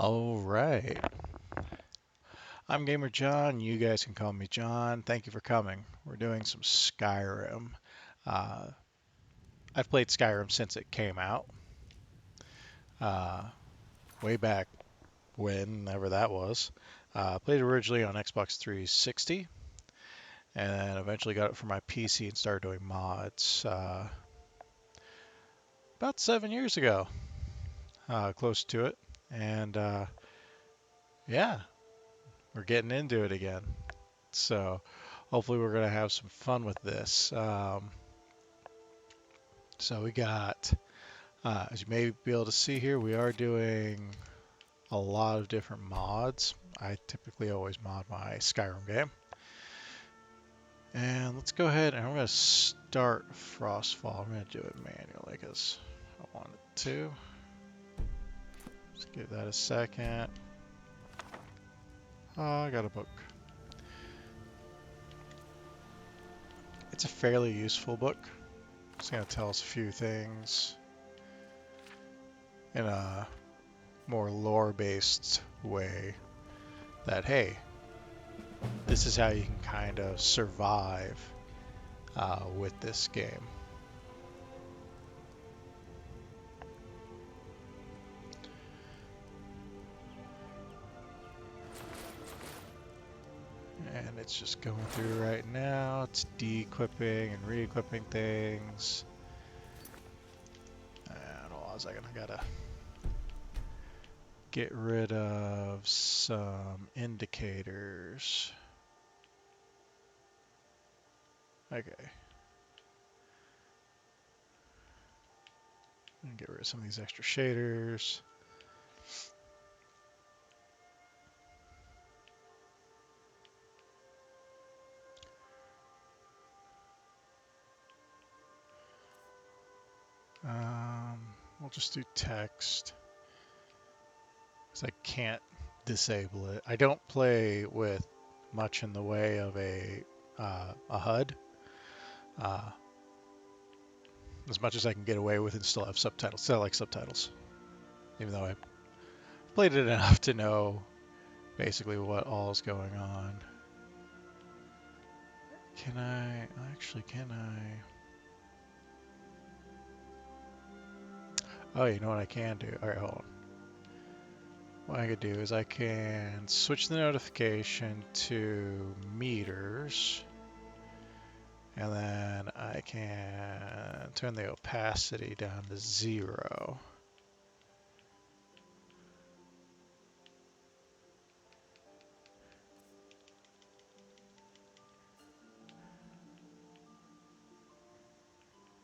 All right. I'm Gamer John. You guys can call me John. Thank you for coming. We're doing some Skyrim. Uh, I've played Skyrim since it came out, uh, way back whenever that was. Played originally on Xbox 360, and then eventually got it for my PC and started doing mods about 7 years ago, close to it. And yeah, we're getting into it again. So hopefully we're gonna have some fun with this. So we got, as you may be able to see here, we are doing a lot of different mods. I typically always mod my Skyrim game. And let's go ahead and I'm going to start Frostfall. I'm going to do it manually because I wanted to. Let's give that a second. Oh, I got a book. It's a fairly useful book. It's going to tell us a few things in a more lore-based way that, hey, this is how you can kind of survive with this game. And it's just going through right now. It's de-equipping and re-equipping things. And hold on a second, I gotta get rid of some indicators. Okay. And get rid of some of these extra shaders. We'll just do text because I can't disable it. I don't play with much in the way of a HUD. As much as I can get away with and still have subtitles. Still like subtitles, even though I played it enough to know basically what all is going on. Can I, actually, can I? Oh, you know what I can do? All right, hold on. What I could do is I can switch the notification to meters, and then I can turn the opacity down to 0.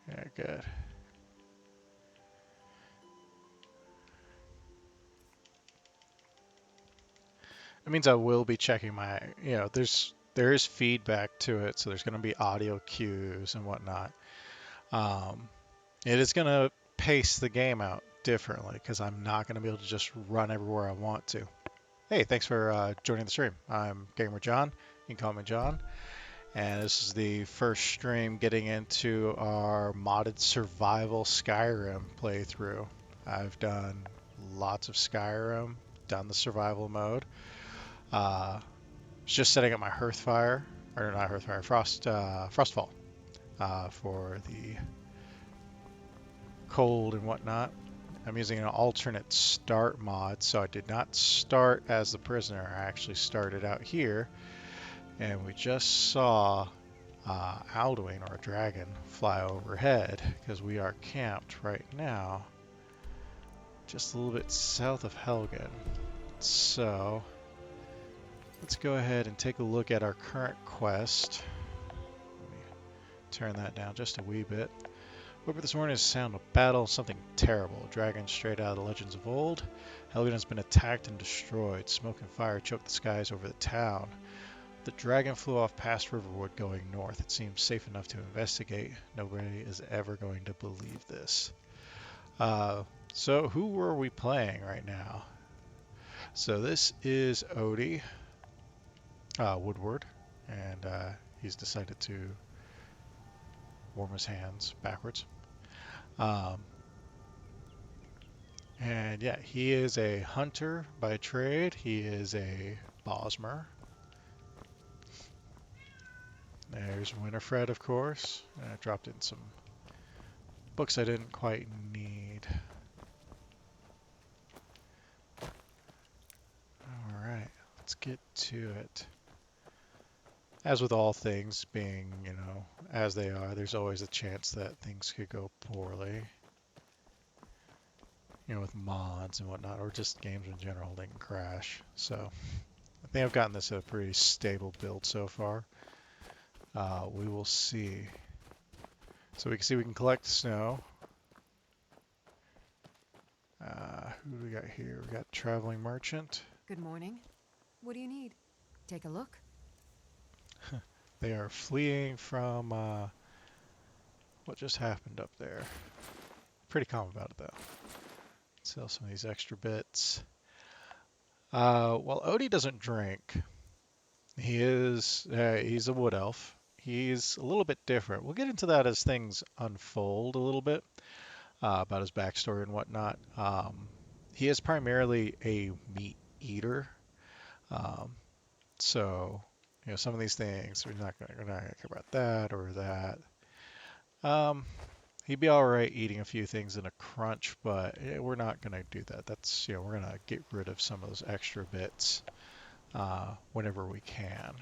Yeah, good. It means I will be checking my, there is feedback to it, so there's going to be audio cues and whatnot. It is going to pace the game out differently because I'm not going to be able to just run everywhere I want to. Hey, thanks for joining the stream. I'm Gamer John. You can call me John. And this is the first stream getting into our modded survival Skyrim playthrough. I've done lots of Skyrim, done the survival mode. Was just setting up my Hearthfire, or not Hearthfire, Frostfall for the cold and whatnot. I'm using an alternate start mod, so I did not start as the prisoner. I actually started out here, and we just saw Alduin, or a dragon, fly overhead, because we are camped right now just a little bit south of Helgen. So let's go ahead and take a look at our current quest. Let me turn that down just a wee bit. Woke up this morning to the sound of battle, something terrible. A dragon straight out of the legends of old. Helgen has been attacked and destroyed. Smoke and fire choked the skies over the town. The dragon flew off past Riverwood going north. It seems safe enough to investigate. Nobody is ever going to believe this. So who are we playing right now? So this is Odie Woodward, and he's decided to warm his hands backwards. And yeah, he is a hunter by trade. He is a Bosmer. There's Winifred, of course. And I dropped in some books I didn't quite need. Alright, let's get to it. As with all things being, as they are, there's always a chance that things could go poorly. With mods and whatnot, or just games in general, they can crash. So I think I've gotten this a pretty stable build so far. We will see. So we can see we can collect snow. Who do we got here? We got Traveling Merchant. Good morning. What do you need? Take a look. They are fleeing from what just happened up there. Pretty calm about it though. Sell some of these extra bits. Well, Odie doesn't drink. He's a wood elf. He's a little bit different. We'll get into that as things unfold a little bit about his backstory and whatnot. He is primarily a meat eater. Um, so, some of these things, we're not gonna care about that or that. Um, he'd be all right eating a few things in a crunch, but we're not gonna do that. That's, we're gonna get rid of some of those extra bits whenever we can.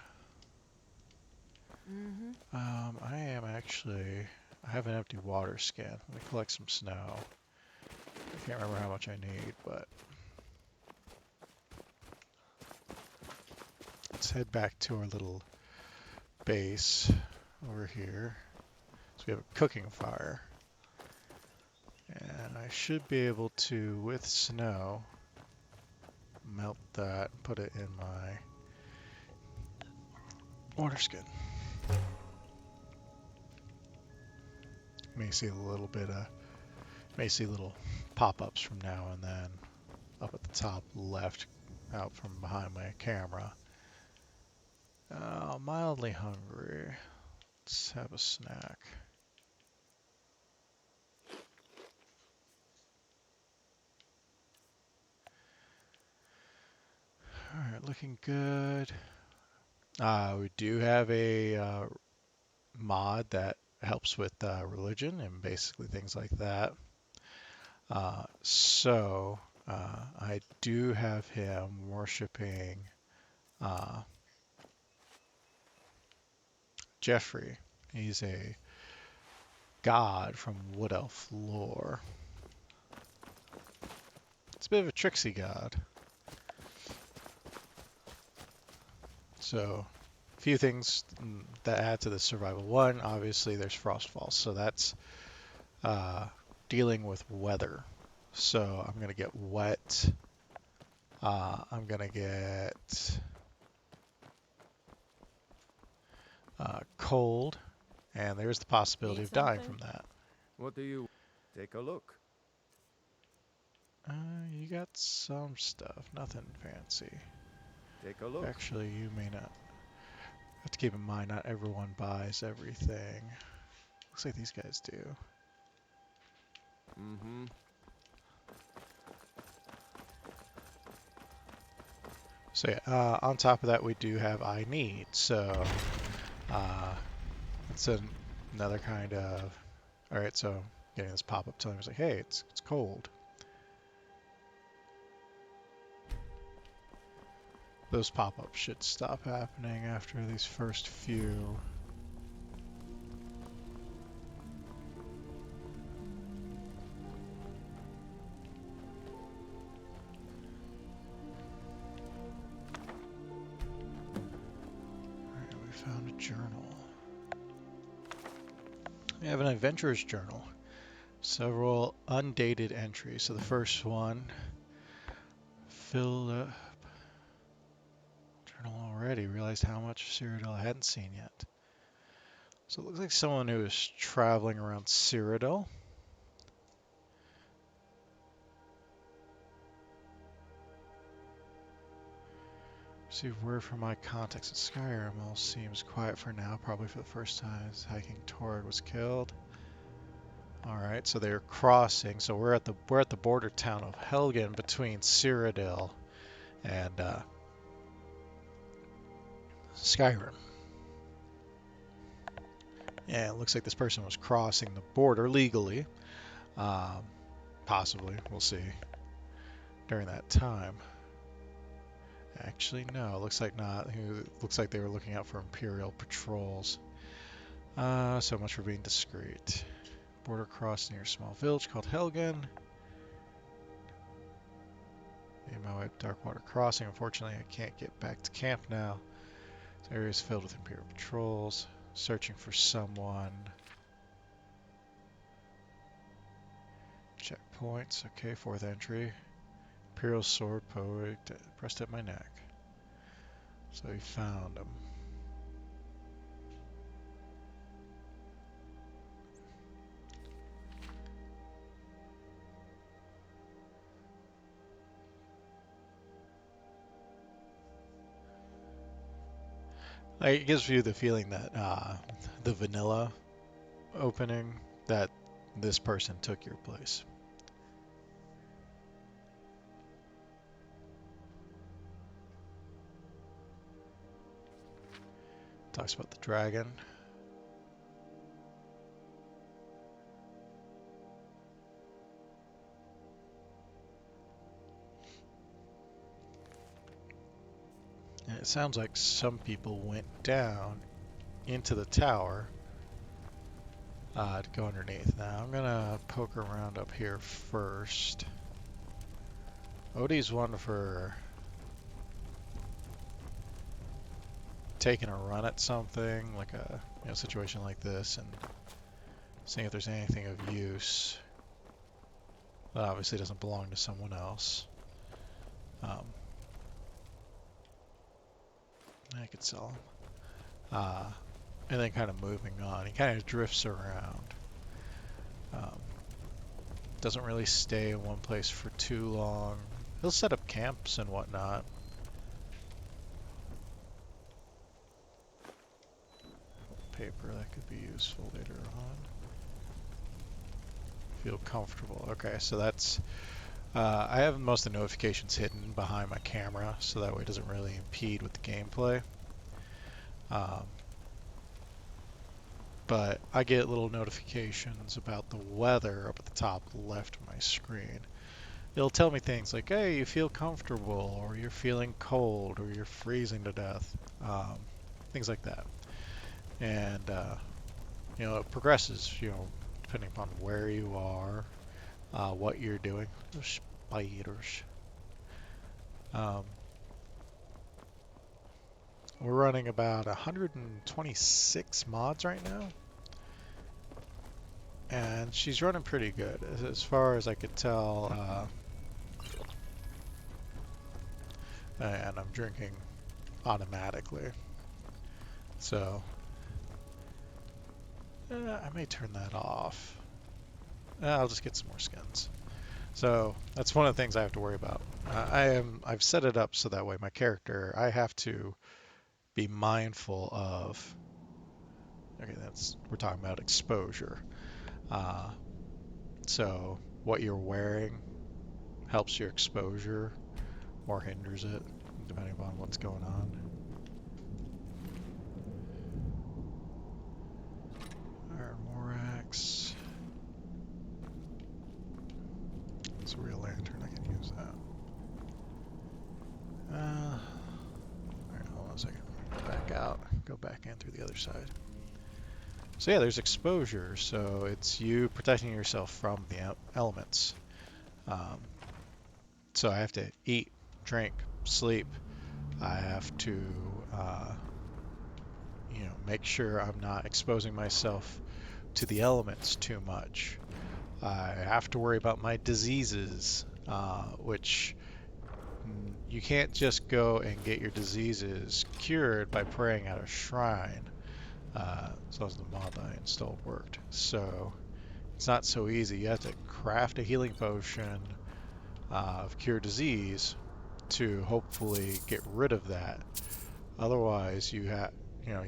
I have an empty water skin. Let me collect some snow. I can't remember how much I need, but let's head back to our little base over here. So we have a cooking fire. And I should be able to, with snow, melt that and put it in my water skin. May see little pop-ups from now and then up at the top left out from behind my camera. Mildly hungry. Let's have a snack. Alright, looking good. We do have a mod that helps with religion and basically things like that. I do have him worshiping Jeffrey. He's a god from Wood Elf lore. It's a bit of a tricksy god. So, a few things that add to the survival. One, obviously, there's Frostfall, so that's dealing with weather. So I'm gonna get wet. I'm gonna get cold, and there's the possibility Need of dying something? from that. What do you... Take a look. You got some stuff, nothing fancy. Take a look. Actually, you may not. Have to keep in mind, not everyone buys everything. Looks like these guys do. Mm-hmm. So yeah, on top of that, we do have I need. So it's another kind of. All right, so getting this pop-up telling me like, hey, it's cold. Those pop-ups should stop happening after these first few. Alright, we found a journal. We have an adventurer's journal. Several undated entries. So the first one, filled up journal already. Realized how much Cyrodiil I hadn't seen yet. So it looks like someone who is traveling around Cyrodiil. Received word from my contacts at Skyrim. All seems quiet for now. Probably for the first time as hiking Torrid was killed. All right, so they're crossing. So we're at the border town of Helgen between Cyrodiil and Skyrim. And it looks like this person was crossing the border legally. Um, Possibly, we'll see during that time. Actually, no, looks like not. Looks like they were looking out for Imperial patrols. So much for being discreet. Border cross near a small village called Helgen. Made my way up Darkwater Crossing. Unfortunately, I can't get back to camp now. This area is filled with Imperial patrols. Searching for someone. Checkpoints. Okay, fourth entry. Imperial sword pressed at my neck. So we found him. Like, it gives you the feeling that the vanilla opening, that this person took your place. Talks about the dragon. And it sounds like some people went down into the tower to go underneath. Now I'm gonna poke around up here first. Odie's one for taking a run at something, like a situation like this, and seeing if there's anything of use that obviously doesn't belong to someone else. I could sell him. And then kind of moving on. He kind of drifts around. Doesn't really stay in one place for too long. He'll set up camps and whatnot. Paper, that could be useful later on. Feel comfortable. Okay, so that's... I have most of the notifications hidden behind my camera, so that way it doesn't really impede with the gameplay. But I get little notifications about the weather up at the top left of my screen. It'll tell me things like, hey, you feel comfortable, or you're feeling cold, or you're freezing to death. Things like that. And, it progresses, depending upon where you are, what you're doing. There's spiders. We're running about 126 mods right now. And she's running pretty good, as far as I could tell. And I'm drinking automatically. So, I may turn that off. I'll just get some more skins. So that's one of the things I have to worry about. I've set it up so that way my character, I have to be mindful of. Okay, we're talking about exposure. So what you're wearing helps your exposure or hinders it, depending upon what's going on. Iron Morax. It's a real lantern, I can use that. Alright, hold on a second. Back out, go back in through the other side. So yeah, there's exposure, so it's you protecting yourself from the elements. So I have to eat, drink, sleep. I have to, make sure I'm not exposing myself to the elements too much. I have to worry about my diseases, which you can't just go and get your diseases cured by praying at a shrine. As long as the mod I installed worked. So it's not so easy. You have to craft a healing potion of cure disease to hopefully get rid of that. Otherwise, you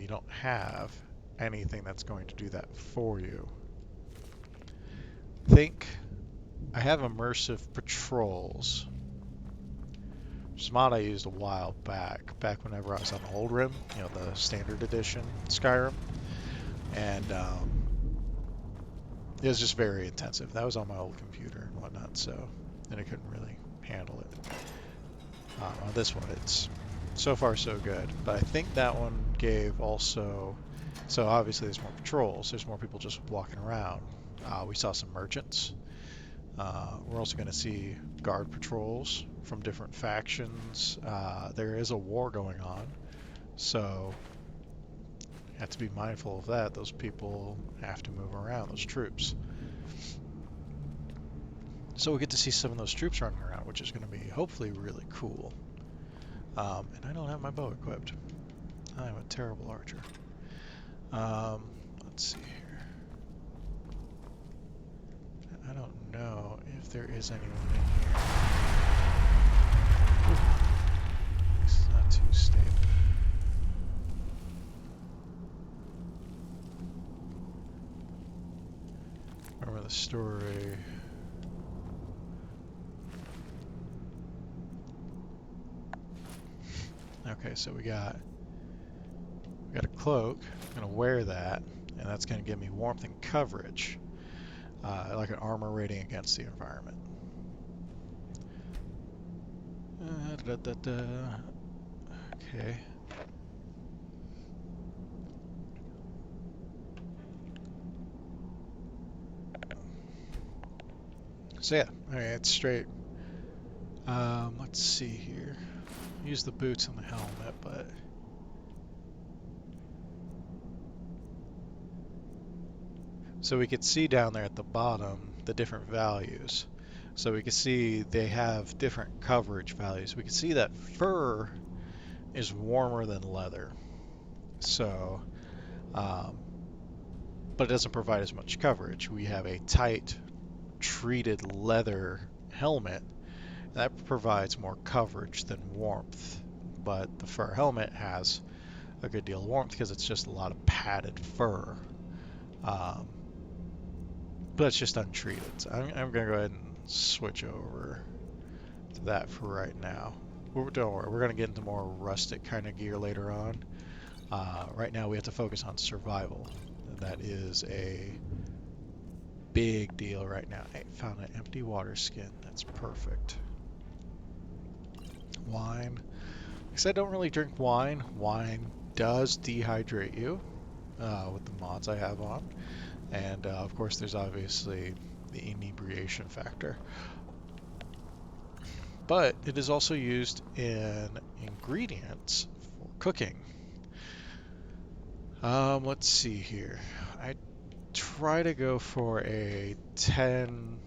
don't have anything that's going to do that for you. think I have immersive patrols, which is a mod I used a while back whenever I was on Old Rim, you know, the standard edition Skyrim, and it was just very intensive. That was on my old computer and whatnot, so then I couldn't really handle it. On this one, it's so far so good, but I think that one gave also, so obviously there's more patrols, there's more people just walking around. We saw some merchants. We're also going to see guard patrols from different factions. There is a war going on, so you have to be mindful of that. Those people have to move around, those troops. So we get to see some of those troops running around, which is going to be hopefully really cool. And I don't have my bow equipped. I am a terrible archer. Let's see here. I don't know if there is anyone in here. This is not too stable. Remember the story. Okay, so we got a cloak. I'm gonna wear that, and that's gonna give me warmth and coverage, like an armor rating against the environment. Okay. So yeah, I mean, it's straight. Let's see here. Use the boots and the helmet, but so we could see down there at the bottom the different values. So we can see they have different coverage values. We can see that fur is warmer than leather. So, but it doesn't provide as much coverage. We have a tight, treated leather helmet that provides more coverage than warmth. But the fur helmet has a good deal of warmth because it's just a lot of padded fur. But it's just untreated. So I'm going to go ahead and switch over to that for right now. Don't worry, we're going to get into more rustic kind of gear later on. Right now we have to focus on survival. That is a big deal right now. I found an empty water skin. That's perfect. Wine. Like I said, I don't really drink wine. Wine does dehydrate you with the mods I have on. And of course, there's obviously the inebriation factor. But it is also used in ingredients for cooking. Let's see here. I try to go for a 10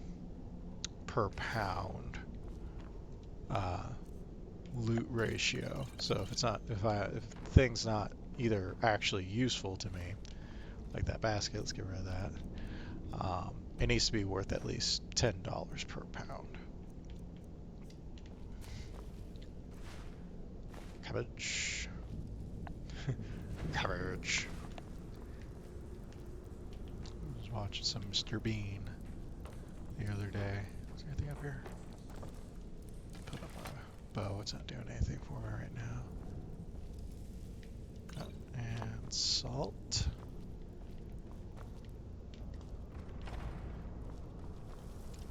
per pound loot ratio. So if the thing's not either actually useful to me, like that basket, let's get rid of that. It needs to be worth at least $10 per pound. Cabbage. Cabbage. I was watching some Mr. Bean the other day. Is there anything up here? Put up my bow. It's not doing anything for me right now. And salt.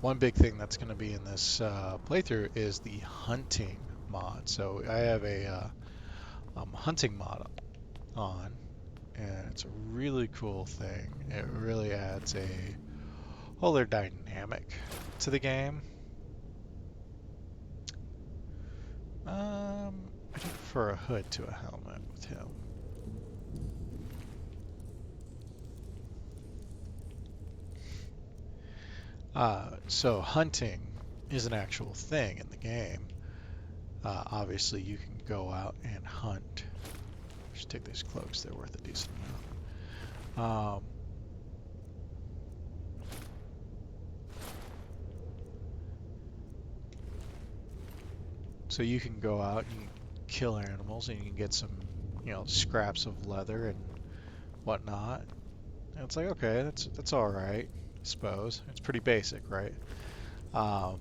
One big thing that's going to be in this playthrough is the hunting mod. So I have a hunting mod on, and it's a really cool thing. It really adds a whole other dynamic to the game. I do prefer a hood to a helmet with him. So hunting is an actual thing in the game. Obviously, you can go out and hunt. Just take these cloaks; they're worth a decent amount. So you can go out and you can kill animals, and you can get some, scraps of leather and whatnot. And it's like, okay, that's all right. suppose. It's pretty basic, right? Um,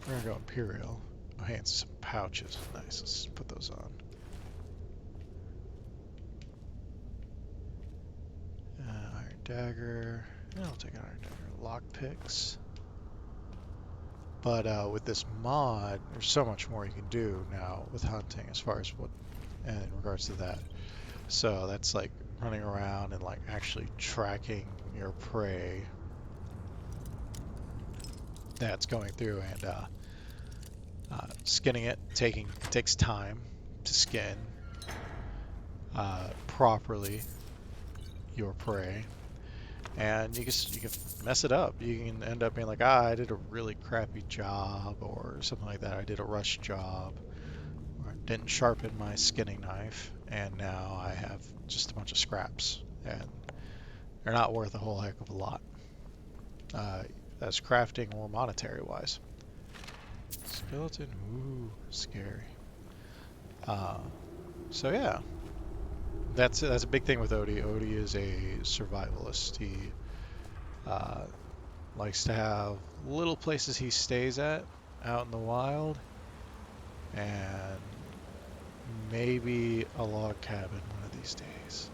we're gonna go Imperial. Oh, hey, and some pouches. Nice. Let's put those on. Iron dagger. Yeah, I'll take an iron dagger. Lockpicks. But with this mod, there's so much more you can do now with hunting as far as what, and in regards to that. So that's like running around and like actually tracking your prey that's going through and skinning it. Takes time to skin properly your prey, and you can mess it up. You can end up being like, I did a really crappy job or something like that. I did a rush job or didn't sharpen my skinning knife, and now I have just a bunch of scraps, and they're not worth a whole heck of a lot, as crafting or monetary wise. Skeleton, ooh, scary. Uh, so yeah, that's a big thing with Odie. Odie is a survivalist. He uh, likes to have little places he stays at out in the wild, and maybe a log cabin one of these days.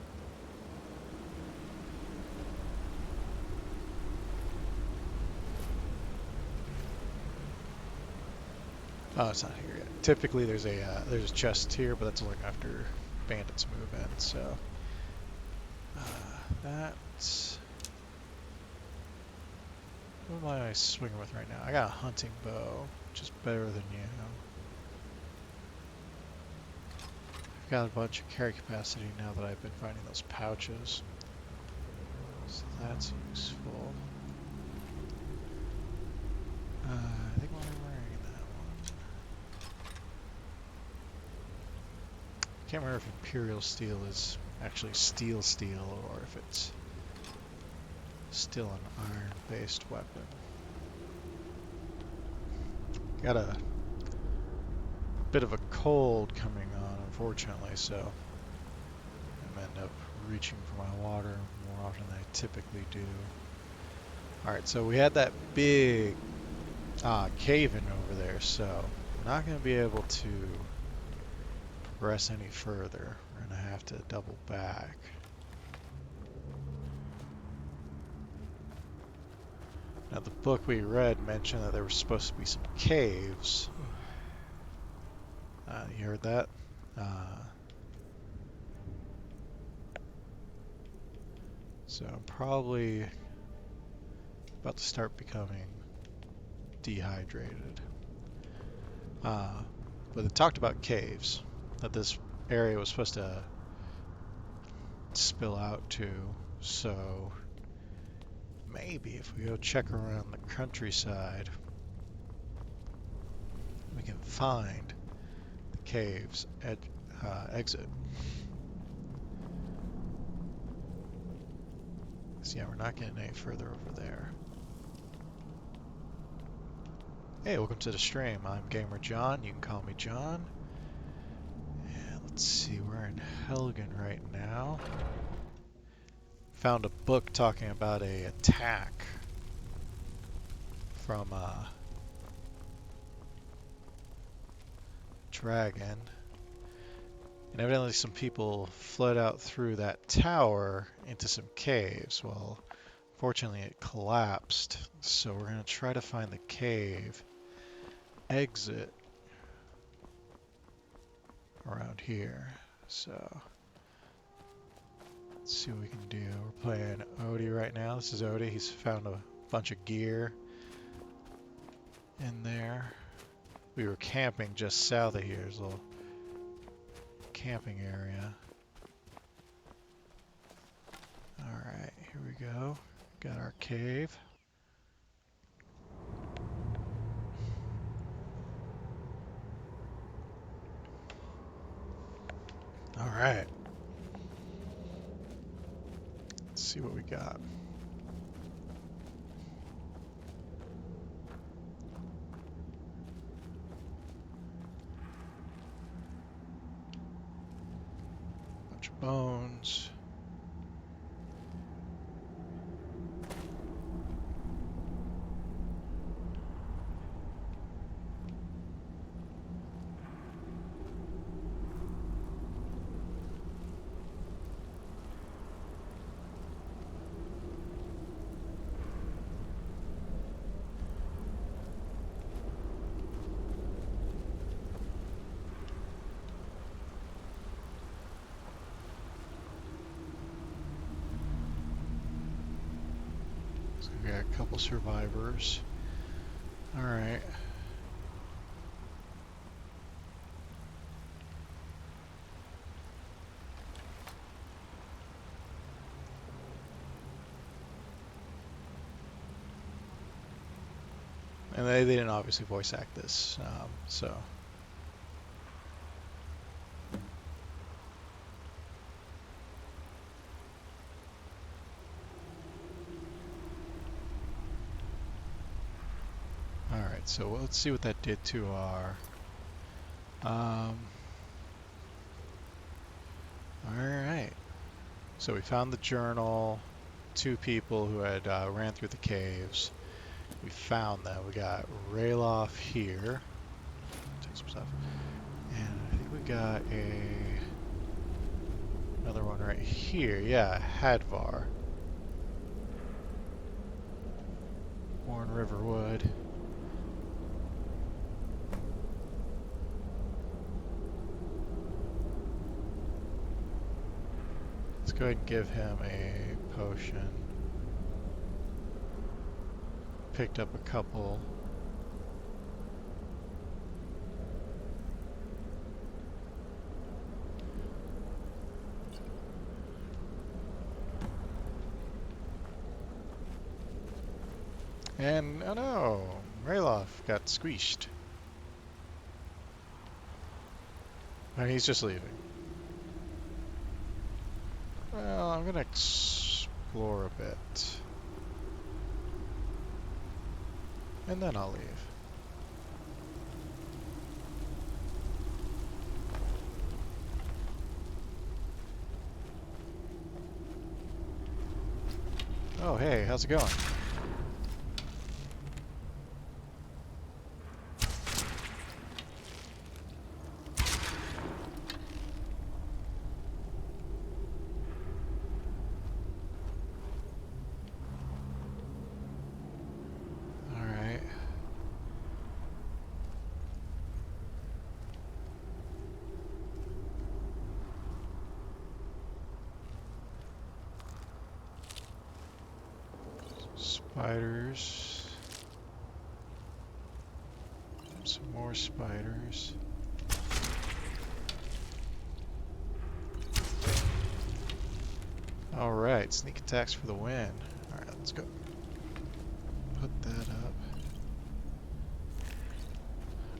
Oh, it's not here yet. Typically, there's a chest here, but that's only after bandits move in. So that's what am I swinging with right now? I got a hunting bow, which is better than you. I've got a bunch of carry capacity now that I've been finding those pouches, so that's useful. I think I'm wearing that one. Can't remember if Imperial Steel is actually steel or if it's still an iron-based weapon. Got a bit of a cold coming on, unfortunately, so I'm end up reaching for my water more often than I typically do. Alright, so we had that big cave-in over there, so we're not going to be able to progress any further. We're going to have to double back. Now, the book we read mentioned that there were supposed to be some caves. You heard that? So I'm probably about to start becoming dehydrated. But it talked about caves, that this area was supposed to spill out to, so maybe if we go check around the countryside, we can find the cave's exit. So yeah, we're not getting any further over there. Hey, welcome to the stream. I'm Gamer John. You can call me John. And let's see, we're in Helgen right now. Found a book talking about a attack from a dragon. And evidently some people fled out through that tower into some caves. Well, fortunately it collapsed. So we're going to try to find the cave exit around here. So let's see what we can do. We're playing Odie right now. This is Odie. He's found a bunch of gear in there. We were camping just south of here. There's a little camping area. Alright, here we go. Got our cave. Alright. Let's see what we got. Bunch of bones. So we got a couple survivors. Alright. And they didn't obviously voice act this, so. Alright, so let's see what that did to our... Alright. So we found the journal, 2 people who had ran through the caves. We found them. We got Rayloff here. Take some stuff. And I think we got another one right here. Yeah, Hadvar. Warren Riverwood. Let's go ahead and give him a potion. Picked up a couple. And, oh no, Rayloff got squeezed. And he's just leaving. Well, I'm gonna explore a bit. And then I'll leave. Oh, hey, how's it going? Alright. Spiders. Some more spiders. Alright, sneak attacks for the win. Alright, let's go. Put that up.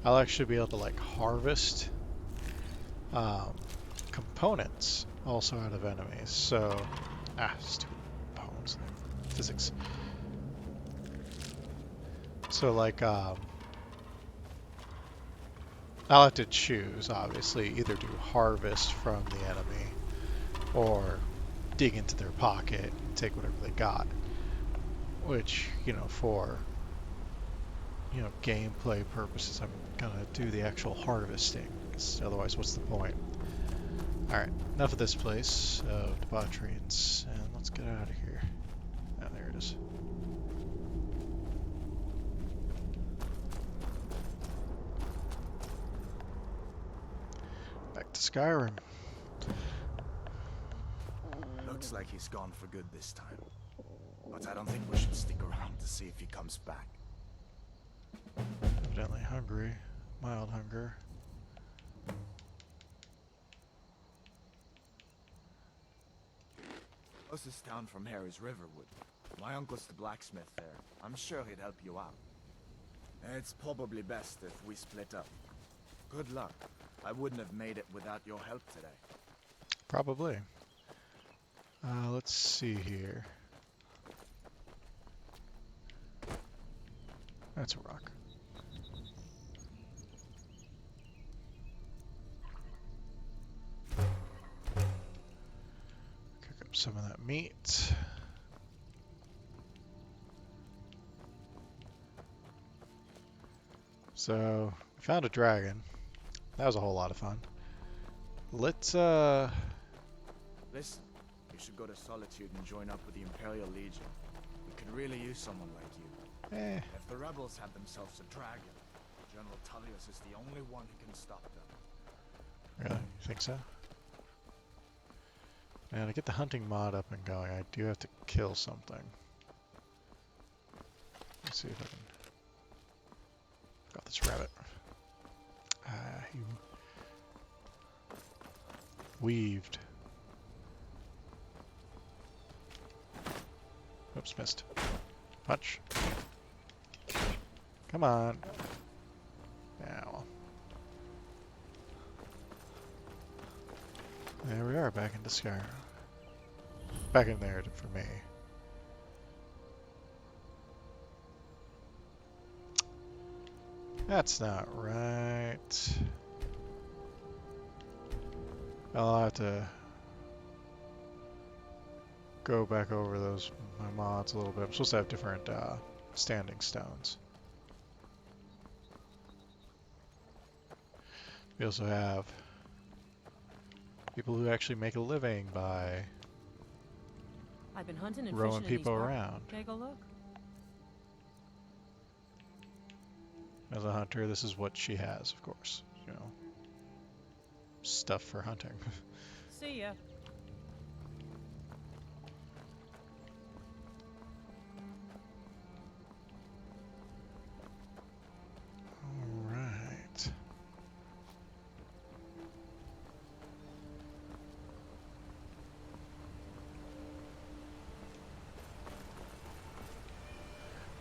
I'll actually be able to like harvest components also out of enemies. So, stupid bones, physics. So like, I'll have to choose, obviously, either to harvest from the enemy or dig into their pocket and take whatever they got. Which, you know, for, you know, gameplay purposes, I'm gonna do the actual harvesting. 'Cause otherwise, what's the point? Alright, enough of this place of debauchery, and let's get out of here. Ah, there it is. Back to Skyrim. Looks like he's gone for good this time. But I don't think we should stick around to see if he comes back. Evidently hungry. Mild hunger. Closest town from here is Riverwood. My uncle's the blacksmith there. I'm sure he'd help you out. It's probably best if we split up. Good luck. I wouldn't have made it without your help today. Probably. Let's see here. That's a rock. Cook up some of that meat. So, we found a dragon. That was a whole lot of fun. Let's, Listen, you should go to Solitude and join up with the Imperial Legion. We could really use someone like you. If the rebels had themselves a dragon, General Tullius is the only one who can stop them. Really? You think so? Now, to get the hunting mod up and going, I do have to kill something. see if I can. Got this rabbit. He weaved. Oops, missed. Punch. Come on. Now. There we are, back into Skyrim. Back in there for me. That's not right. I'll have to go back over my mods a little bit. I'm supposed to have different standing stones. We also have people who actually make a living by I've been hunting and rowing fishing in these people parts. around. Take a look. As a hunter, this is what she has, of course. You know, stuff for hunting. See ya. All right.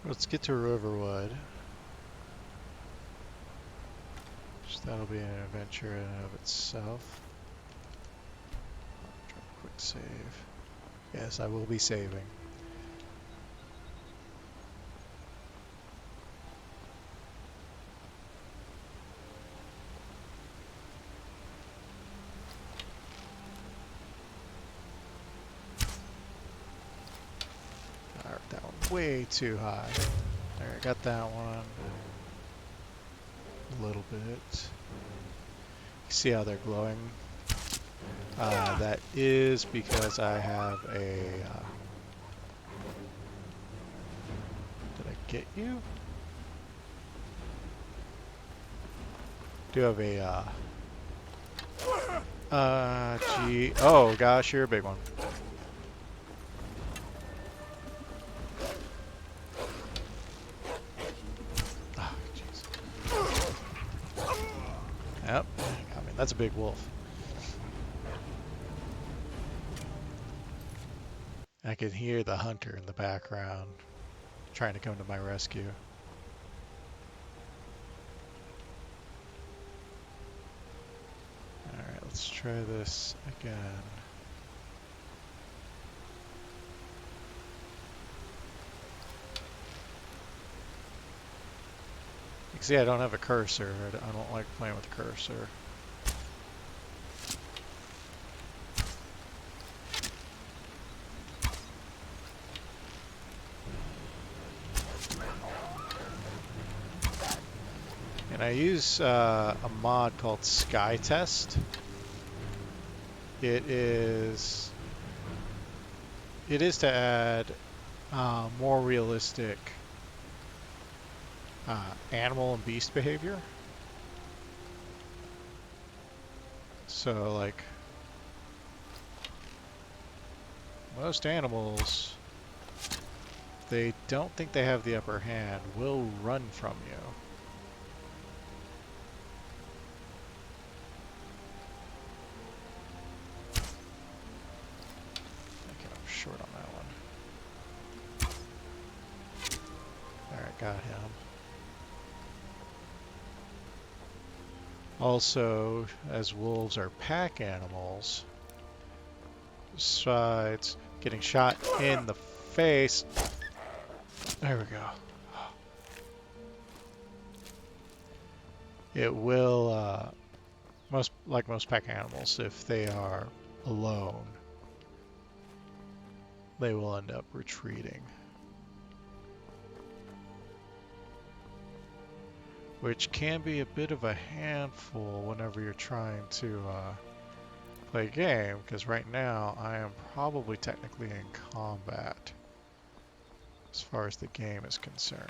Let's get to Riverwood. That'll be an adventure in and of itself. Try a quick save. Yes, I will be saving. Alright, that one way too high. There, I got that one. A little bit. You see how they're glowing? That is because I have a... did I get you? Do have a... gee... Oh gosh, you're a big one. Yep, I mean, that's a big wolf. I can hear the hunter in the background trying to come to my rescue. Alright, let's try this again. You can see I don't have a cursor. I don't like playing with a cursor. And I use a mod called Sky Test. It is to add more realistic animal and beast behavior. So like most animals, they don't think they have the upper hand, will run from you. Okay, I'm short on that one. Alright, got him. Also, as wolves are pack animals, besides getting shot in the face, there we go. It will, like most pack animals, if they are alone, they will end up retreating. Which can be a bit of a handful whenever you're trying to play a game, because right now I am probably technically in combat as far as the game is concerned,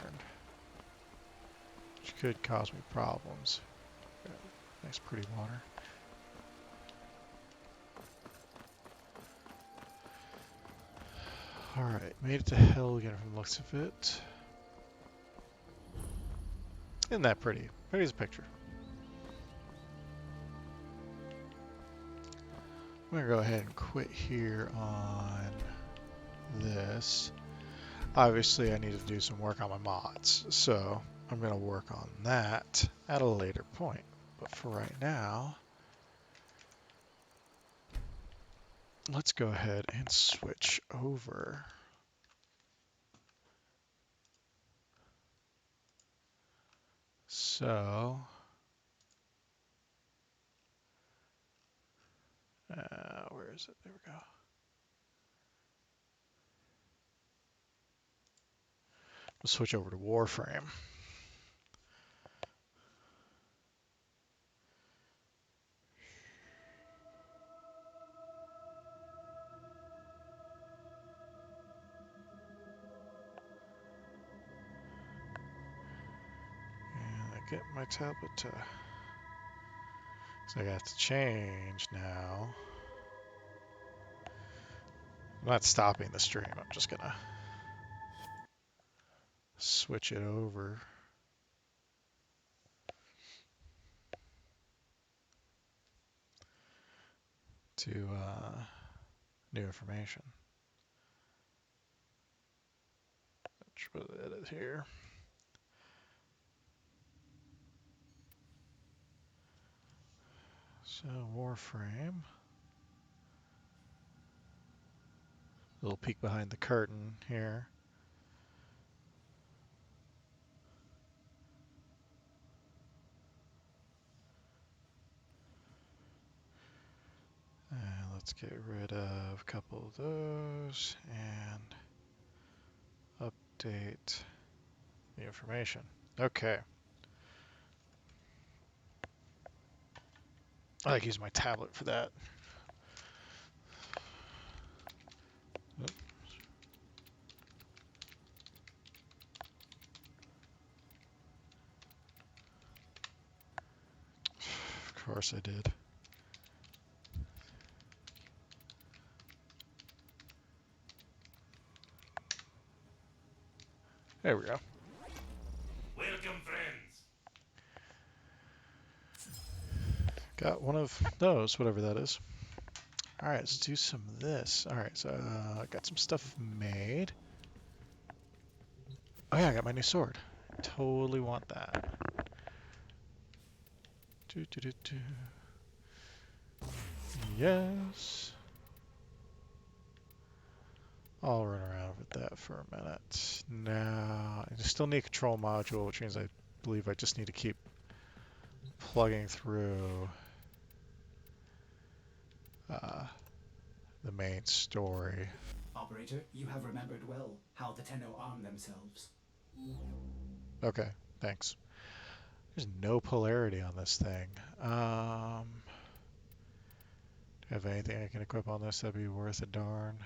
which could cause me problems. Nice pretty water. Alright, made it to Helgen from the looks of it. Isn't that pretty? Pretty as a picture. I'm gonna go ahead and quit here on this. Obviously, I need to do some work on my mods, so I'm gonna work on that at a later point. But for right now, let's go ahead and switch over. So, where is it? There we go. We'll switch over to Warframe. And I get my tablet to... So I got to change now. I'm not stopping the stream. I'm just gonna switch it over to new information. Let's put edit here. So Warframe. A little peek behind the curtain here. And let's get rid of a couple of those and update the information. Okay. I like using my tablet for that. Oops. Of course I did. There we go. Welcome, friends. Got one of those, whatever that is. All right, let's do some of this. All right, so I got some stuff made. Oh yeah, I got my new sword. Totally want that. Do, do, do, do. Yes. I'll run around with that for a minute. Now, I still need a control module, which means I believe I just need to keep plugging through the main story. Operator, you have remembered well how the Tenno arm themselves. Okay, thanks. There's no polarity on this thing. Do I have anything I can equip on this that'd be worth a darn?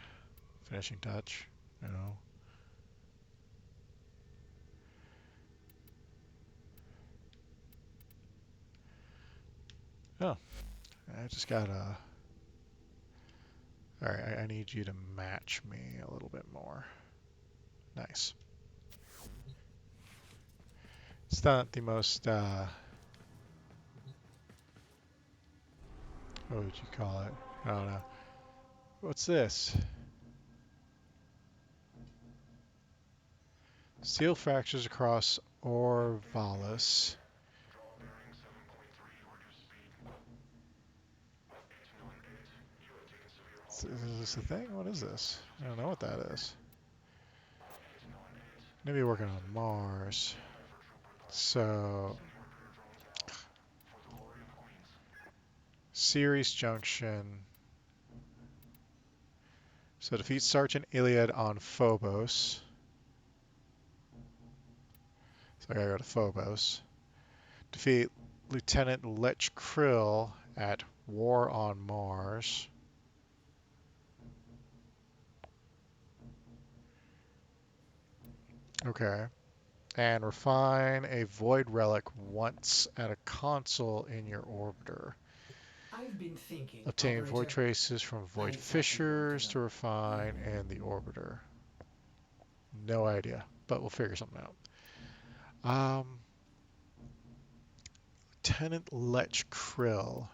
Finishing touch? No. Oh, I just got a... Alright, I need you to match me a little bit more. Nice. It's not the most, what would you call it? I don't know. What's this? Steel fractures across Orvalis. Is this a thing? What is this? I don't know what that is. Maybe working on Mars. So, Ceres Junction. So defeat Sergeant Iliad on Phobos. So I gotta go to Phobos. Defeat Lieutenant Lech Krill at War on Mars. Okay. And refine a void relic once at a console in your orbiter. I've been thinking, Obtain Operator. void traces from void I thought you'd want fissures to to know. refine and the orbiter. No idea, but we'll figure something out. Lieutenant Lech Krill.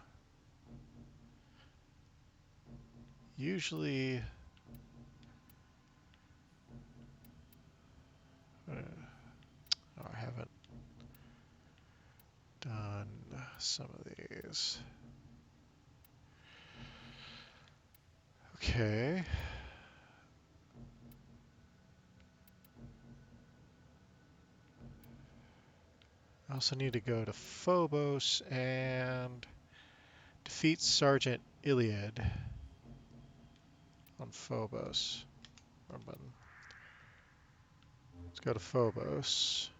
Usually, I haven't done some of these. Okay. I also need to go to Phobos and defeat Sergeant Iliad on Phobos. Wrong button. Let's go to Phobos.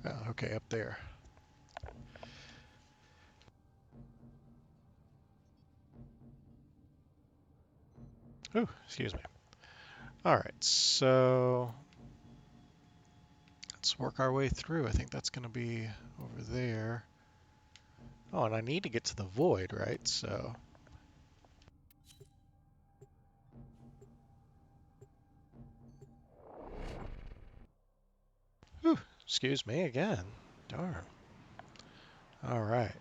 Oh, okay, up there. Oh, excuse me. All right, so let's work our way through. I think that's going to be over there. Oh, and I need to get to the void, right? So. Whew, excuse me again. Darn. All right.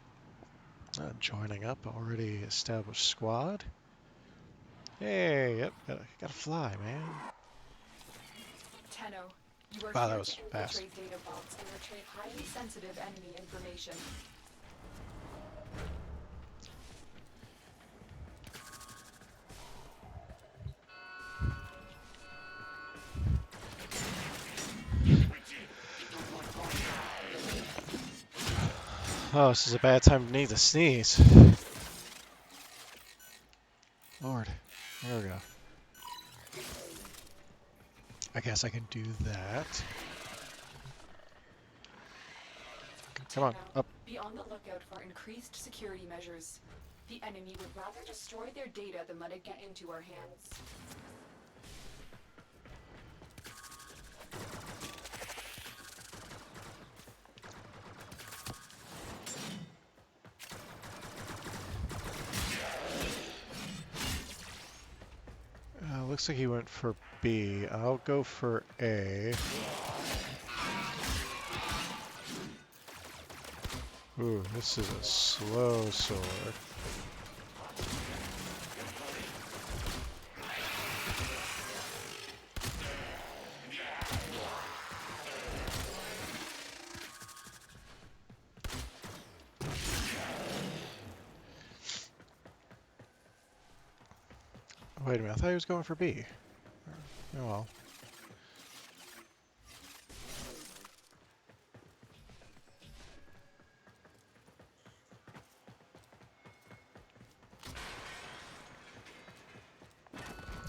Joining up already established squad. Hey, yep, gotta fly, man. Tenno, you are Wow, that here was to fast. infiltrate data vaults and retrieve highly sensitive enemy information. Oh, this is a bad time to need to sneeze. Lord, there we go. I guess I can do that. Come on, up. Be on the lookout for increased security measures. The enemy would rather destroy their data than let it get into our hands. Looks like he went for B. I'll go for A. Ooh, this is a slow sword. Wait a minute, I thought he was going for B. Oh well.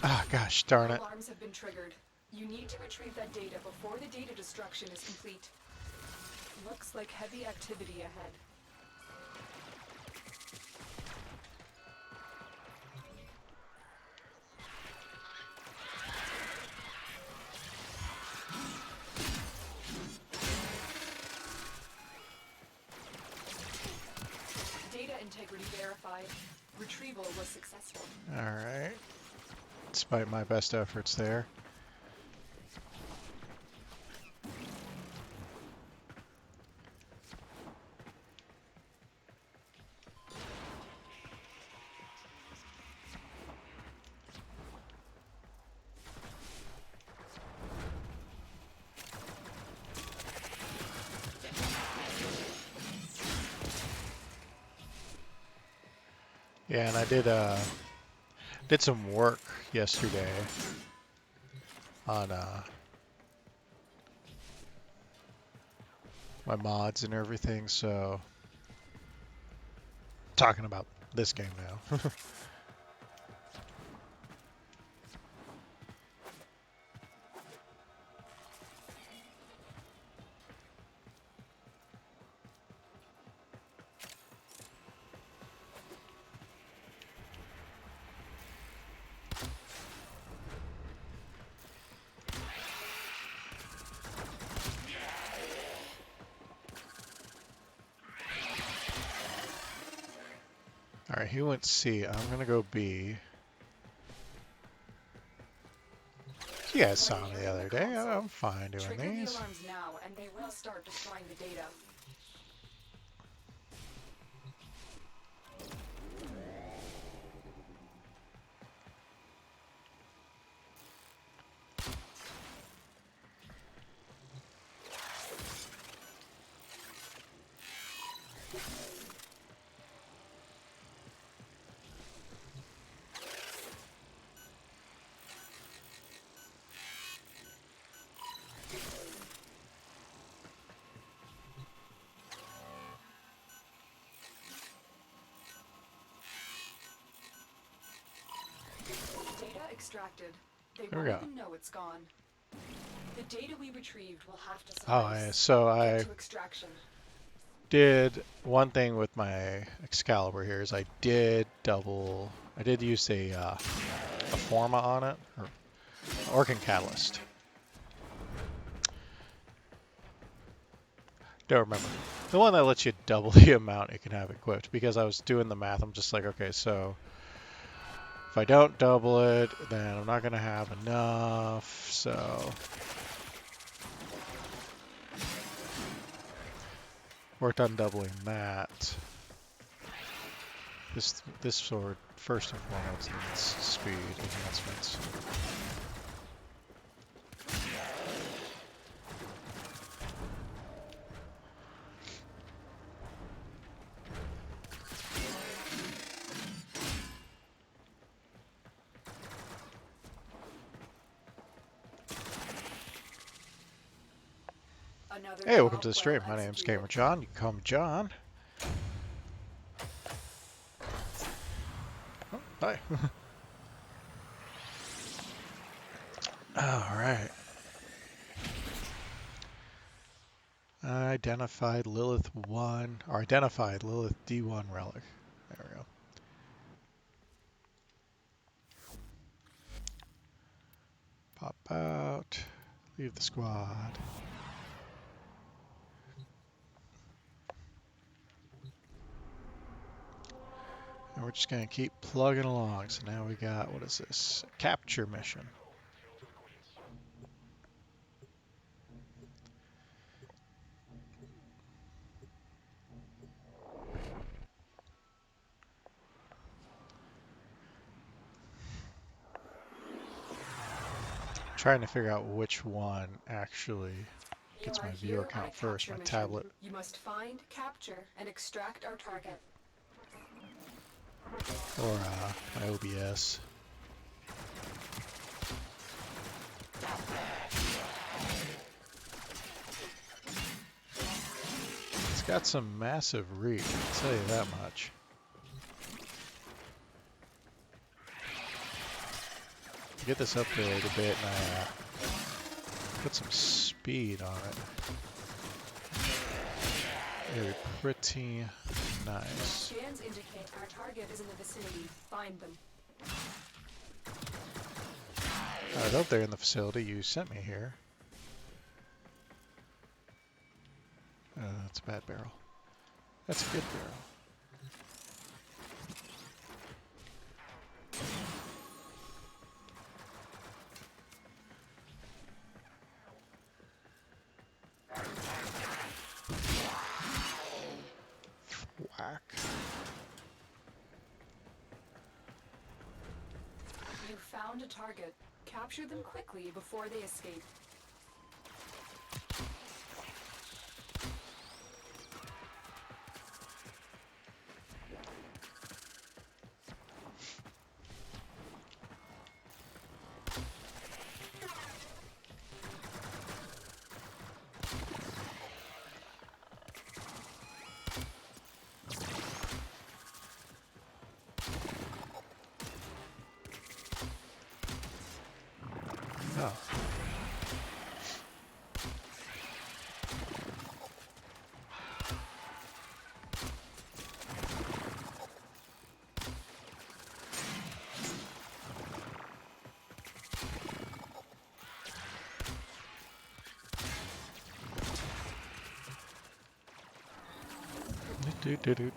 Ah, gosh, darn it. Alarms have been triggered. You need to retrieve that data before the data destruction is complete. Looks like heavy activity ahead. Data integrity verified. Retrieval was successful. Alright. Despite my best efforts there. Yeah, and I did some work yesterday on my mods and everything, so talking about this game now. Alright, he went C. I'm gonna go B. You guys saw When me you're the in other day. console, I'm fine doing trigger the these. alarms now, and they will start destroying the data. Data extracted. They Here we won't go. even know it's gone. The data we retrieved will have to Oh, suffice. so Get I to extraction. did one thing with my Excalibur here is I did use a Forma on it, or Orcan Catalyst. Don't remember. The one that lets you double the amount it can have equipped, because I was doing the math, I'm just like, okay, so if I don't double it, then I'm not going to have enough, so... Worked on doubling that. This sword, first and foremost, needs speed enhancements. Another Hey, welcome job to the well stream. My name's executed. Gamer John. You can call me John. Oh, hi. Alright. Identified Lilith D1 relic. There we go. Pop out. Leave the squad. And we're just going to keep plugging along. So now we got, what is this? A capture mission. Trying to figure out which one actually gets You my are viewer here on a count first. capture My mission. tablet You must find, capture, and extract our target. or my OBS. It's got some massive reach, I'll tell you that much. Get this upgraded a bit and I put some speed on it. It'll be pretty nice. Scans indicate our target is in the vicinity. Find them. I hope they're in the facility. You sent me here. That's a bad barrel. That's a good barrel. Whack. You found a target. Capture them quickly before they escape. Oh.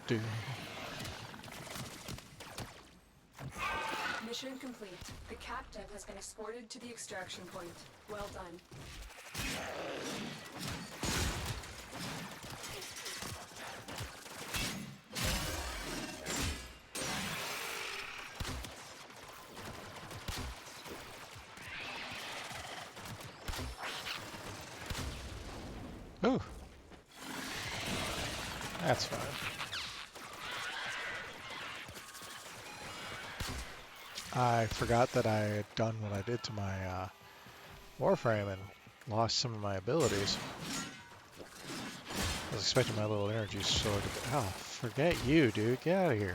Do. Mission complete. The captive has been escorted to the extraction point. Well done. Ooh. That's fine. I forgot that I had done what I did to my Warframe and lost some of my abilities. I was expecting my little energy sword to be... Oh, forget you, dude. Get out of here.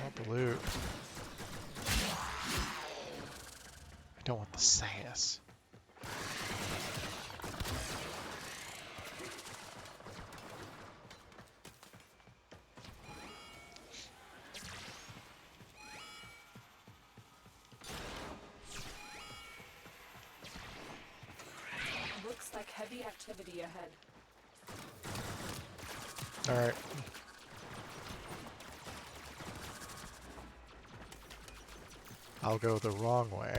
Want the loot. I don't want the sass. Looks like heavy activity ahead. Alright. I'll go the wrong way.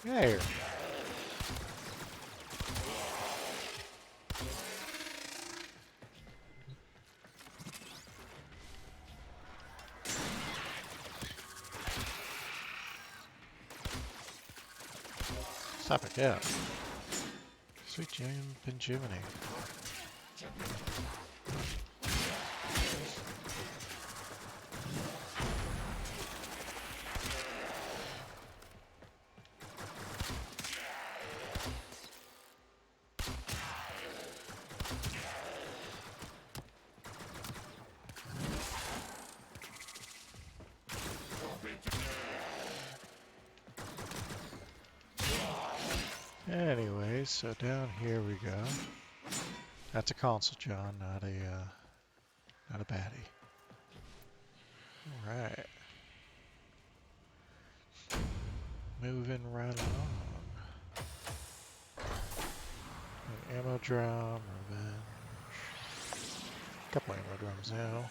There. Stop it, yeah. Sweet Jiminy. Anyway, so down here we go. That's a console, John, not a baddie. All right. Moving right along. An ammo drum, revenge. Couple ammo drums now.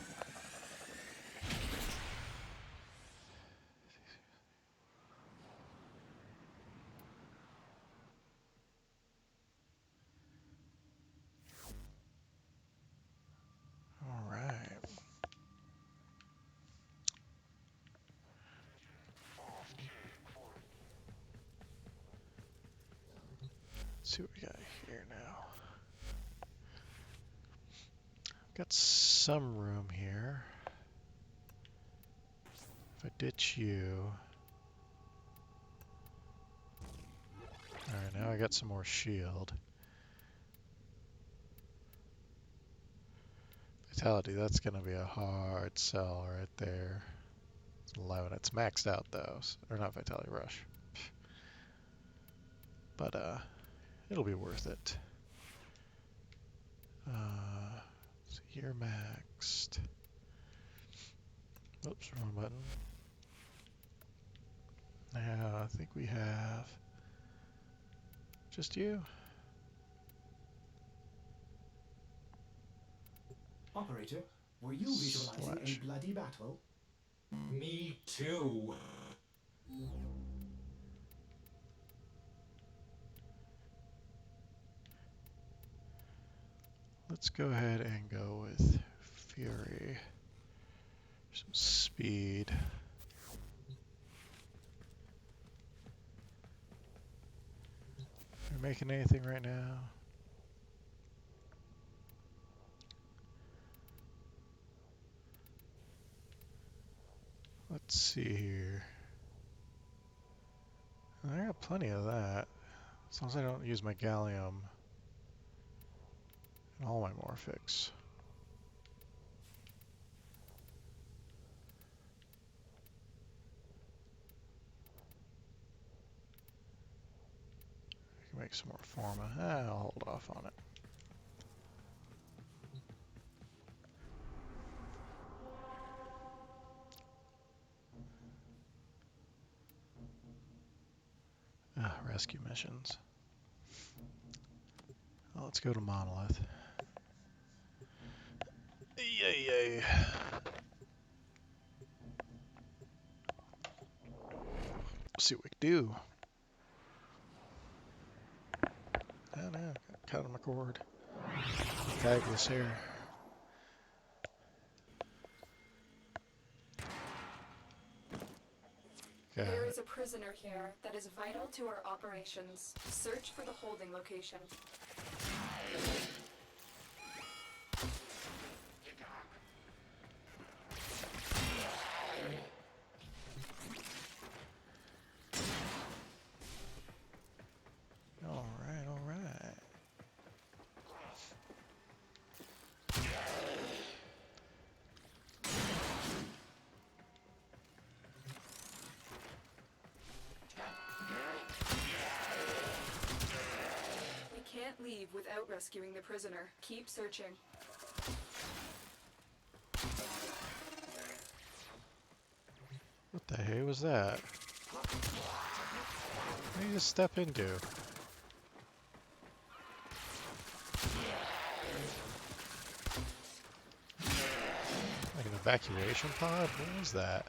All right. Let's see what we got here now. Got some room here. If I ditch you. Alright, now I got some more shield. Vitality, that's gonna be a hard sell right there. It's 11. It's maxed out though. Or not Vitality Rush. But it'll be worth it. So you're maxed. Oops, wrong button. Now I think we have just you. Operator, were you visualizing Slash. a bloody battle? Me too. Let's go ahead and go with Fury. Some speed. Are we making anything right now? Let's see here. I got plenty of that. As long as I don't use my gallium in all my morphics. I can make some more forma. I'll hold off on it. Rescue missions. Well, let's go to Monolith. Yay, yay. See what we can do. I don't know. Cut him a cord. Fabulous hair. Okay. There is a prisoner here that is vital to our operations. Search for the holding location. All right, all right. We can't leave without rescuing the prisoner. Keep searching. What the hell was that? What did you just step into? Like an evacuation pod? What was that?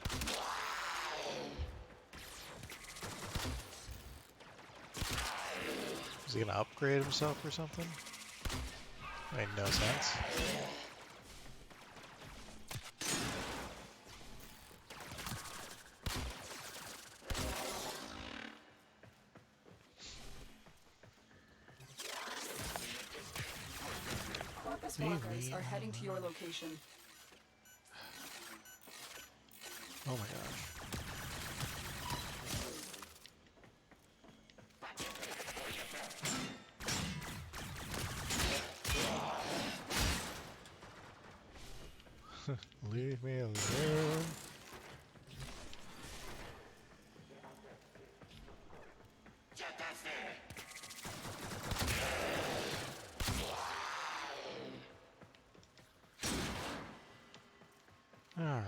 Is he gonna upgrade himself or something? Made no sense. Corpus walkers are heading to your location. Oh my gosh. Leave me alone. All right.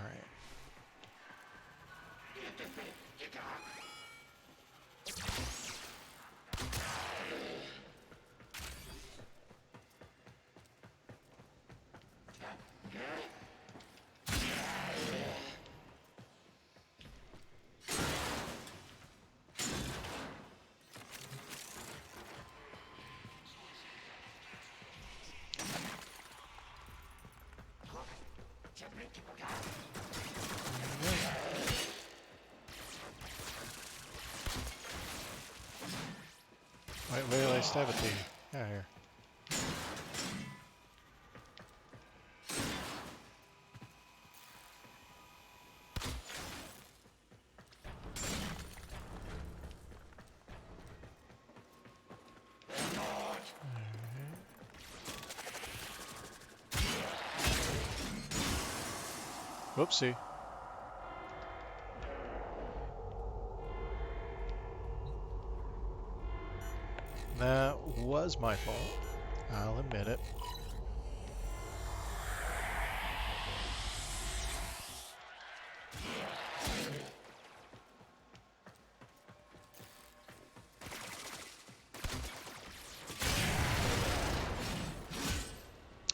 Wait till I stab it to you. Yeah, here. Whoopsie. That was my fault. I'll admit it.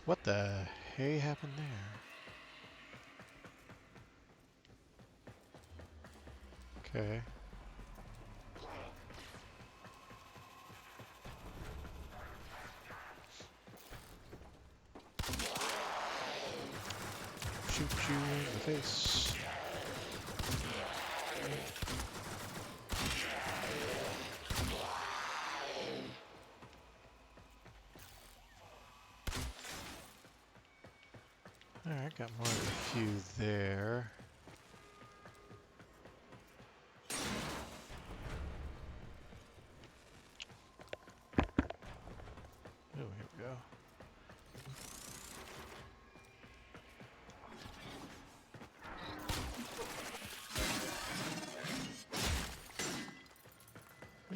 What the hey happened there? Okay. Shoot you in the face. Alright, got more than a few there.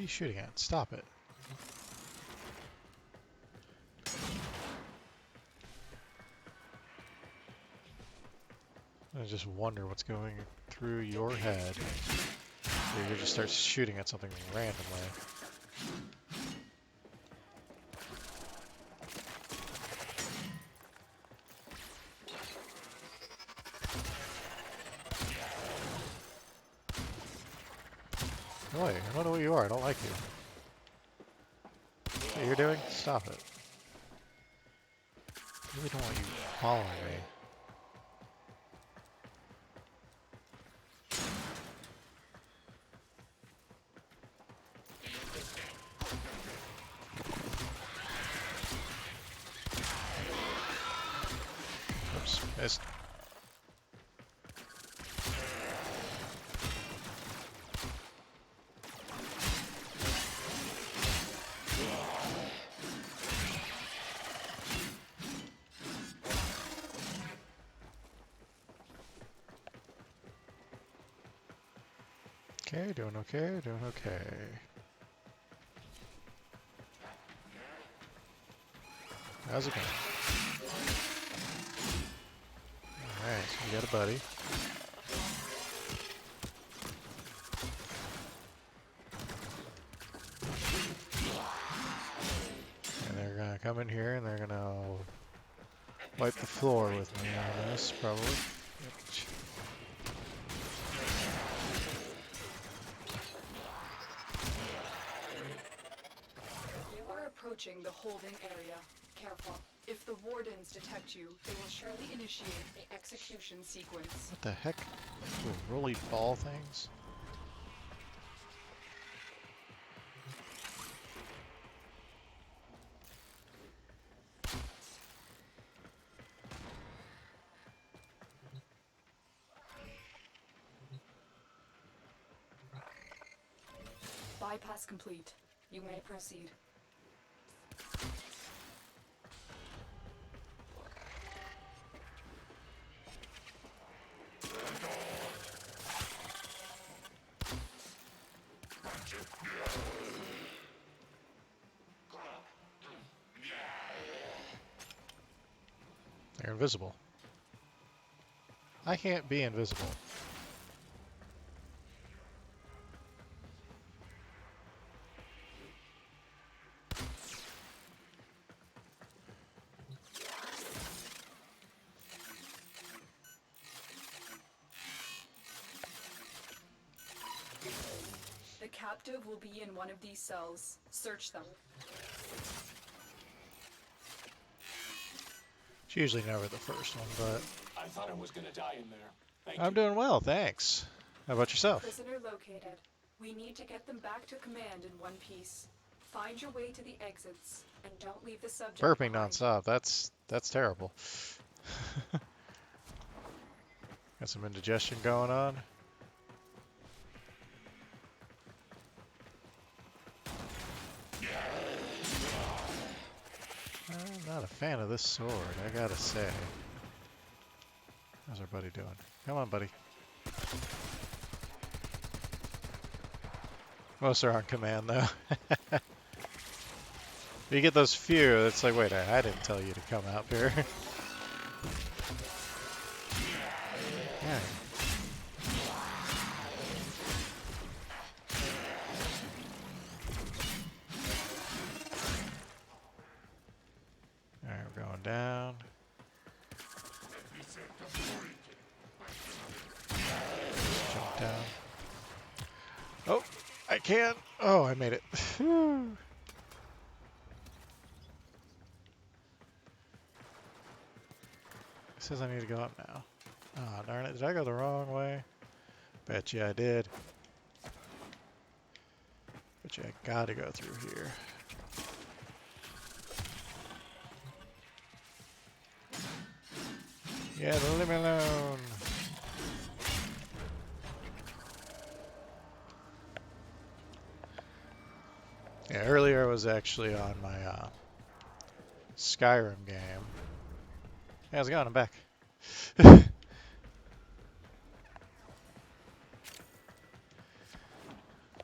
are you shooting at? Stop it. I just wonder what's going through your head. You just start shooting at something randomly. Boy, I don't know what you are. I don't like you. What you're doing? Stop it. I really don't want you following me. Oops, missed. Okay, doing okay, doing okay. How's it going? Alright, so we got a buddy. And they're gonna come in here and they're gonna wipe the floor with me on this, probably. Yep. You are approaching the holding area. Careful. If the wardens detect you, they will surely initiate the execution sequence. What the heck? Those rolly ball things? Bypass complete. You may proceed. They're invisible. I can't be invisible. The captive will be in one of these cells. Search them. It's usually never the first one, but I thought I was gonna die in there. Thank I'm you. doing well, thanks. How about yourself? Prisoner located. We need to get them back to command in one piece. Find your way to the exits, and don't leave the subject Burping behind. nonstop. That's terrible. Got some indigestion going on. I'm not a fan of this sword, I gotta say. How's our buddy doing? Come on, buddy. Most are on command, though. You get those few, it's like, wait, I didn't tell you to come out here. Yeah. Alright, we're going down. Jump down. Oh, I can't. Oh, I made it. Whew. It says I need to go up now. Ah, darn it. Did I go the wrong way? Bet you I did. Bet you I gotta go through here. Yeah, leave me alone. Yeah, earlier I was actually on my Skyrim game. Hey, how's it going? I'm back.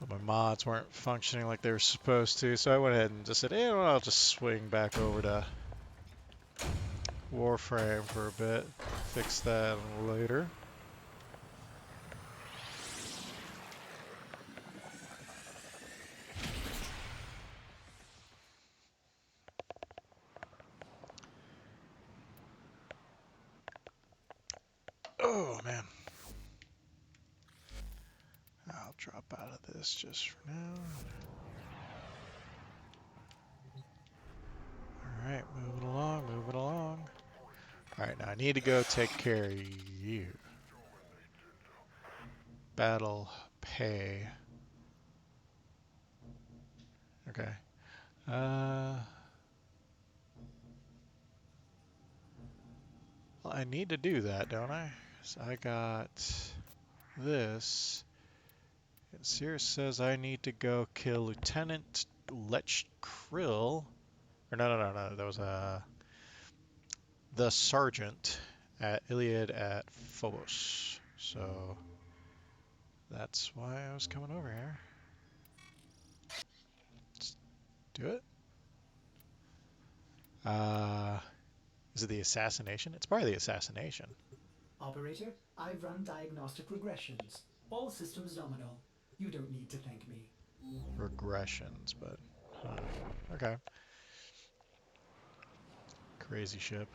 But my mods weren't functioning like they were supposed to, so I went ahead and just said, well, I'll just swing back over to Warframe for a bit. Fix that later. Oh, man. I'll drop out of this just for now. Alright, moving along, moving along. Alright, now I need to go take care of you. Battle pay. Okay. Well, I need to do that, don't I? So I got this. And Sears says I need to go kill Lieutenant Lech Krill. Or no. That was the sergeant at Iliad at Phobos. So that's why I was coming over here. Let's do it. Is it the assassination? It's probably the assassination. Operator, I've run diagnostic regressions. All systems nominal. You don't need to thank me. Regressions, but okay. Crazy ship.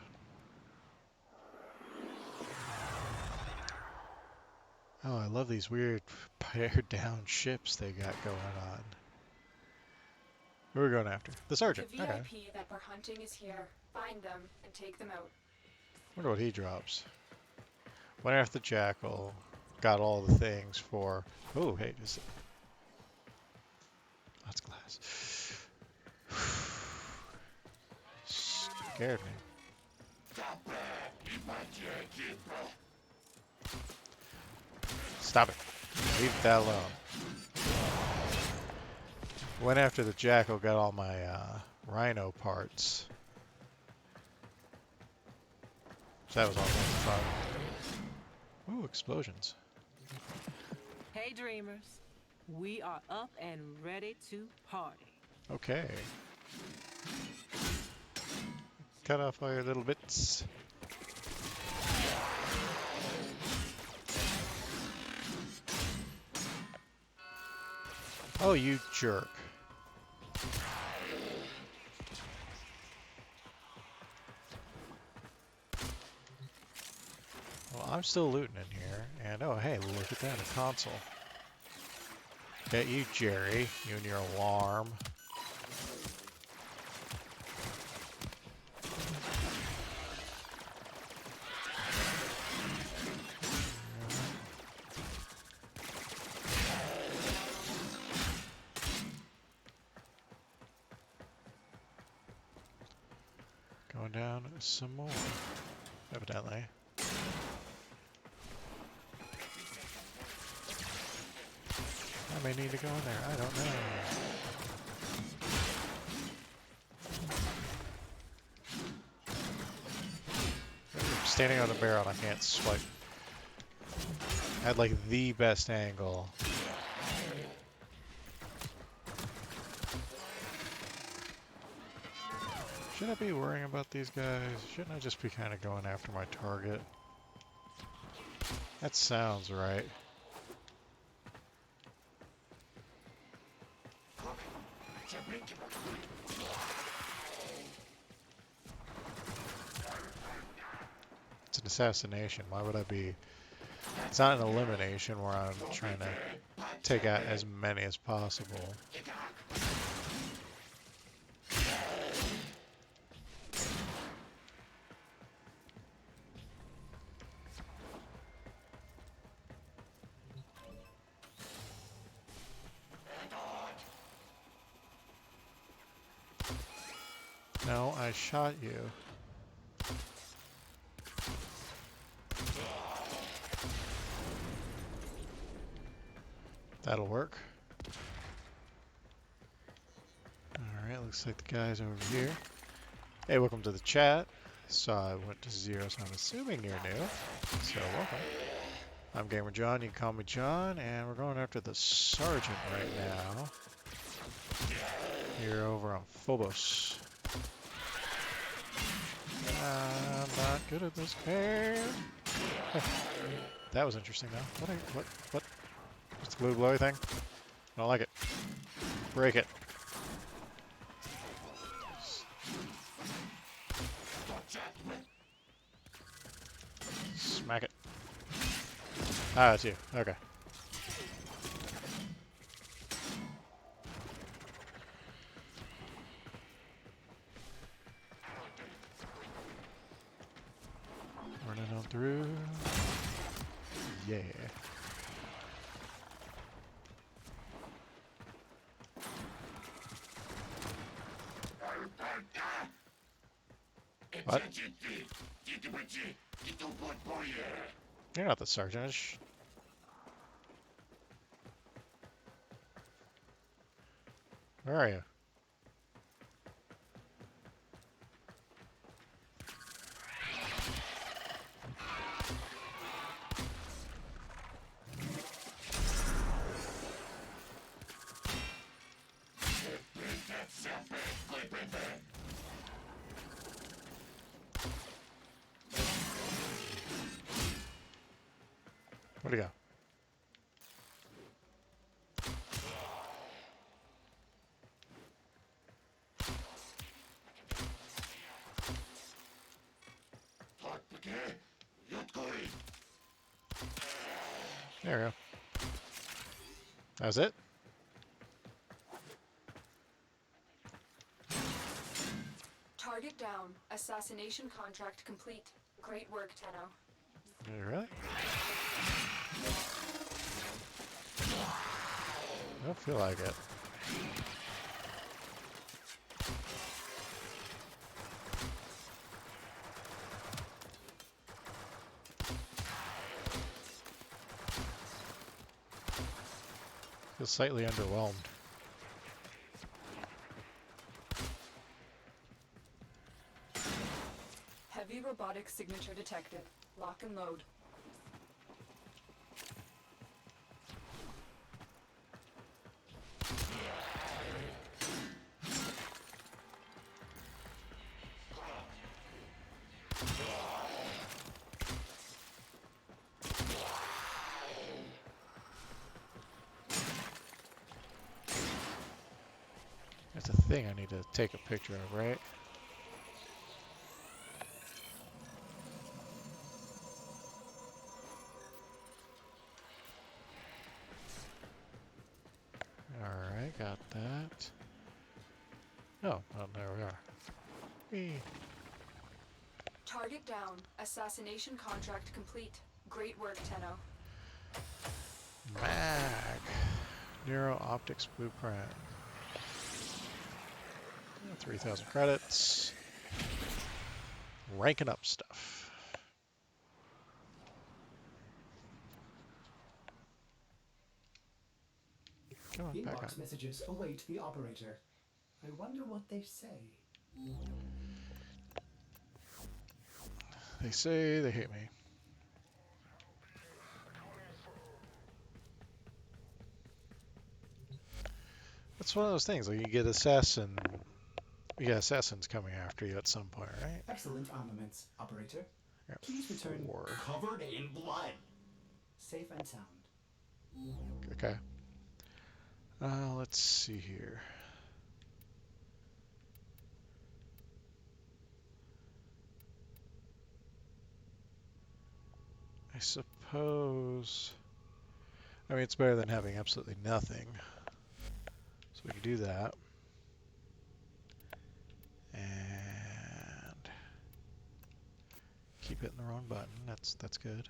Oh, I love these weird pared down ships they got going on. Who are we going after? The sergeant. The Okay. VIP that we're hunting is here. Find them and take them out. Wonder what he drops. Went after the jackal. Got all the things for. Oh, hey, is it? That's glass. Scared me. Stop it. Leave that alone. Went after the jackal, got all my rhino parts. So that was all fun. Ooh, explosions. Hey, dreamers. We are up and ready to party. Okay. Cut off all your little bits. Oh, you jerk. Well, I'm still looting in here, and oh, hey, look at that, a console. Bet you, Jerry, you and your alarm. Going down some more, evidently. I may need to go in there, I don't know. I'm standing on the barrel and I can't swipe. I had like the best angle. Should I be worrying about these guys? Shouldn't I just be kind of going after my target? That sounds right. It's an assassination. Why would I be... It's not an elimination where I'm trying to take out as many as possible. No, I shot you. That'll work. Alright, looks like the guy's over here. Hey, welcome to the chat. So I went to 0, so I'm assuming you're new. So welcome. I'm Gamer John, you can call me John, and we're going after the Sergeant right now. Here over on Phobos. I'm not good at this game. That was interesting though. What's the blue glowy thing? I don't like it. Break it. Smack it. Ah, it's you. Okay. Running on through. Yeah. What? You're not the sergeant. Where are you? Where'd he go? There we go. That was it? Target down. Assassination contract complete. Great work, Tenno. Really? I don't feel like it. Feel slightly underwhelmed. Heavy robotic signature detected. Lock and load. That's a thing I need to take a picture of, right? Alright, got that. Oh, well, there we are. Whee. Target down. Assassination contract complete. Great work, Tenno. Mag. Neuro Optics Blueprint. 3,000 credits. Ranking up stuff. Come on, back on. Inbox messages await the operator. I wonder what they say. They say they hate me. It's one of those things, like you get assassins coming after you at some point, right? Excellent armaments, operator. Yeah, Please return 4. covered in blood. Safe and sound. Okay. Let's see here. I suppose... I mean, it's better than having absolutely nothing. So we can do that. And... keep hitting the wrong button. That's good.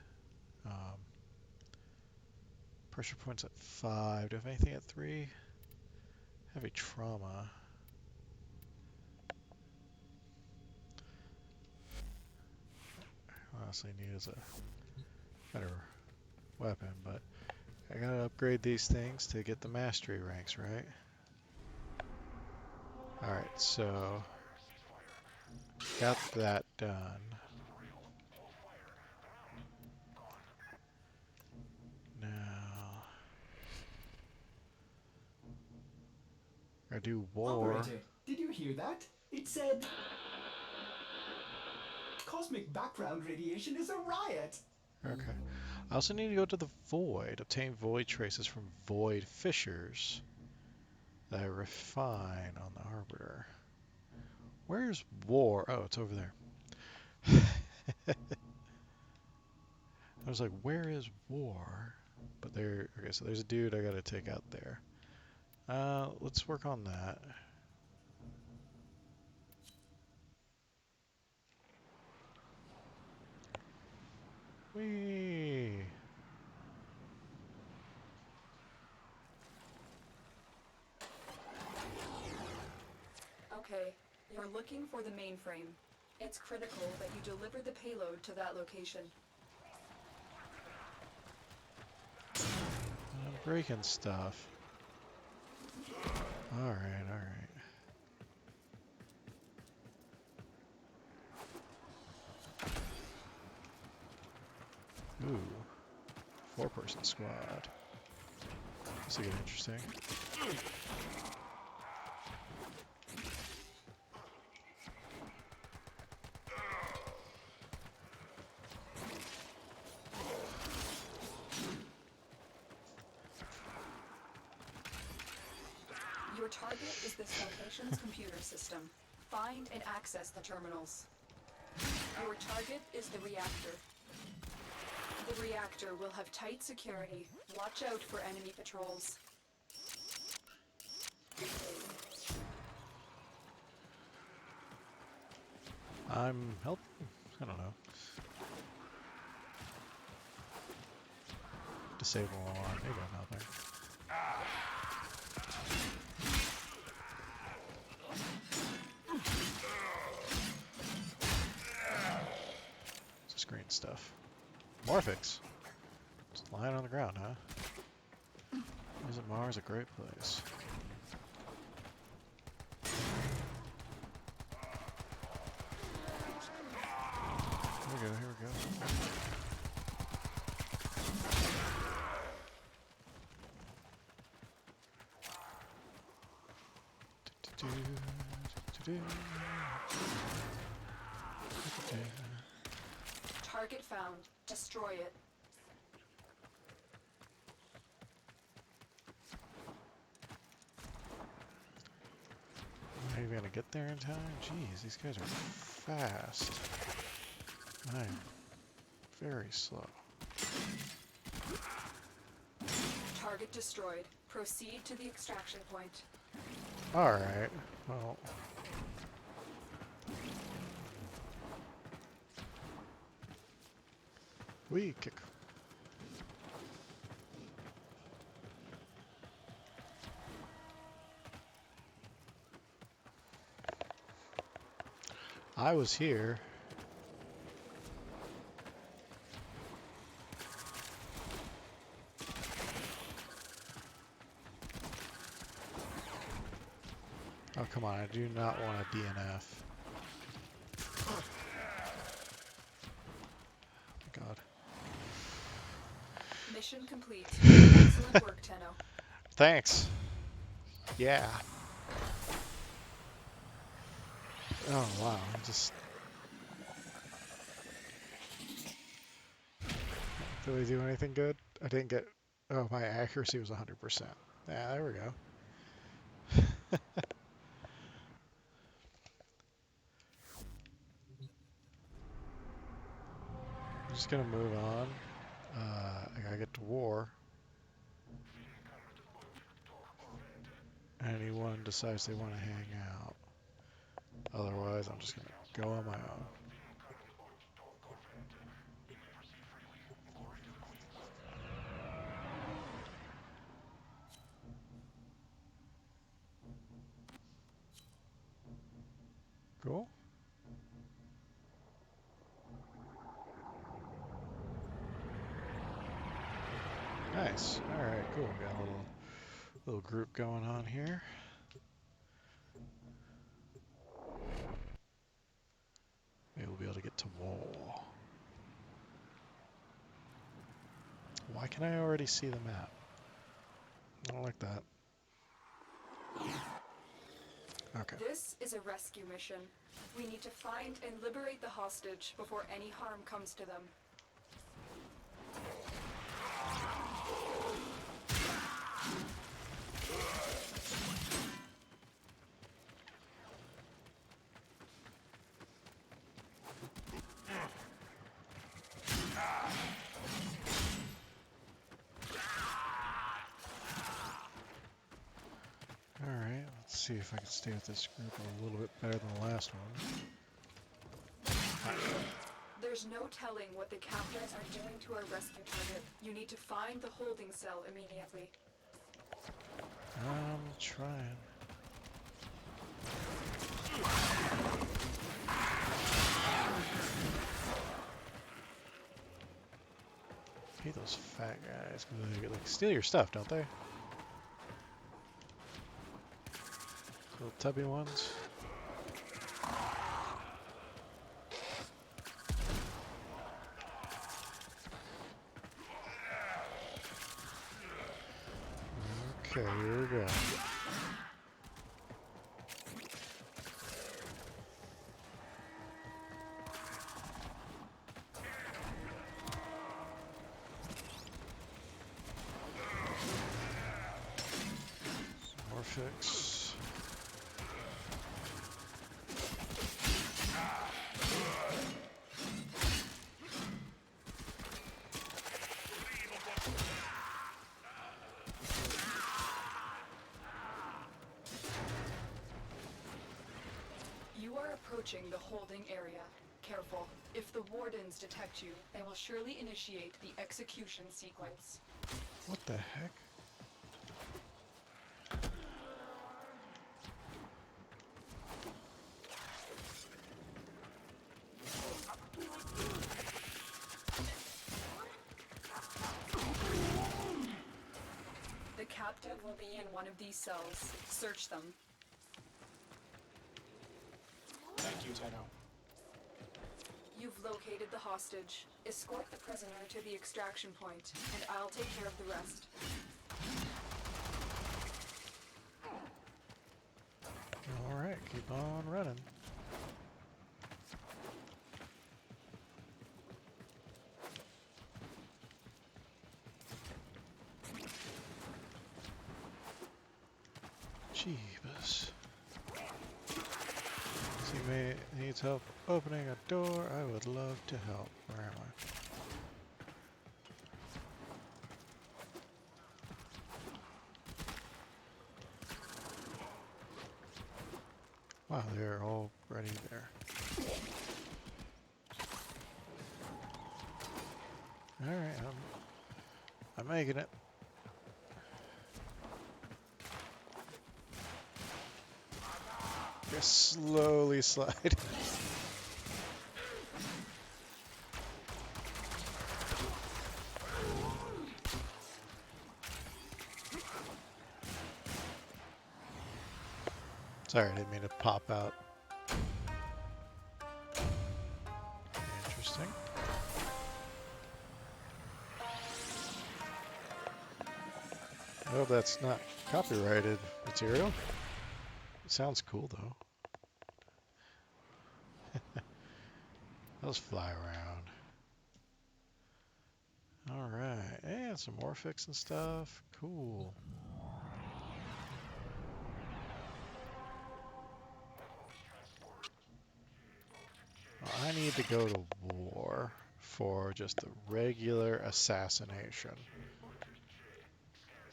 Pressure points at 5. Do I have anything at 3? Heavy trauma. Honestly need is a better weapon, but I gotta upgrade these things to get the mastery ranks, right? Alright, so got that done. I do war. Operator, did you hear that? It said... Cosmic background radiation is a riot! Okay. I also need to go to the void. Obtain void traces from void fissures that I refine on the arbiter. Where's war? Oh, it's over there. I was like, where is war? But there, okay, so there's a dude I gotta take out there. Let's work on that. Whee! Okay, you're looking for the mainframe. It's critical that you deliver the payload to that location. I'm breaking stuff. Alright, alright. Ooh. 4-person squad. This will get interesting. Your target is this location's computer system. Find and access the terminals. Your target is the reactor. The reactor will have tight security. Watch out for enemy patrols. I'm helping? I don't know. Disable alarm. Maybe I'm helping. Just green stuff. Morphix. Just lying on the ground, huh? Isn't Mars a great place? Here we go, here we go. Target found. Destroy it. Are you gonna get there in time? Jeez, these guys are fast. I'm very slow. Target destroyed. Proceed to the extraction point. Alright, well. We kick. I was here. Oh, come on, I do not want a DNF. Oh my god. Mission complete. Excellent work, Tenno. Thanks. Yeah. Oh, wow. Did I do anything good? I didn't get... Oh, my accuracy was 100%. Yeah, there we go. I'm just gonna move on. I gotta get to war. Anyone decides they want to hang out. Otherwise, I'm just gonna go on my own. Cool. Nice. All right, cool. We got a little group going on here. Maybe we'll be able to get to war. Why can I already see the map? I don't like that. Okay. This is a rescue mission. We need to find and liberate the hostage before any harm comes to them. Alright, let's see if I can stay with this group a little bit better than the last one. There's no telling what the captors are doing to our rescue target. You need to find the holding cell immediately. I'm trying. Hey, those fat guys. They like steal your stuff, don't they? Little tubby ones. Okay, here we go. More fix. You are approaching the holding area. Careful. If the wardens detect you, they will surely initiate the execution sequence. What the heck? The captive will be in one of these cells. Search them. Thank you, Tenno. You've located the hostage. Escort the prisoner to the extraction point, and I'll take care of the rest. Alright, keep on running. Jeebus. Teammate needs help opening a door. I would love to help. Where am I? Wow, they're already there. Alright, I'm making it. Just slowly slide. Sorry, I didn't mean to pop out. Interesting. I hope that's not copyrighted material. It sounds cool though. Those fly around. Alright, and some more fix and stuff. Cool. Well, I need to go to war for just the regular assassination.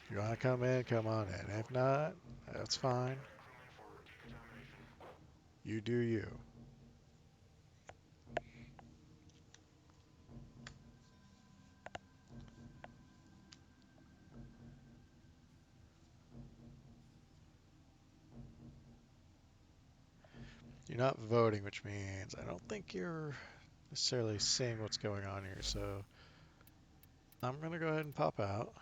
If you want to come in, come on in. If not, that's fine. You do you. You're not voting, which means I don't think you're necessarily seeing what's going on here, so I'm going to go ahead and pop out.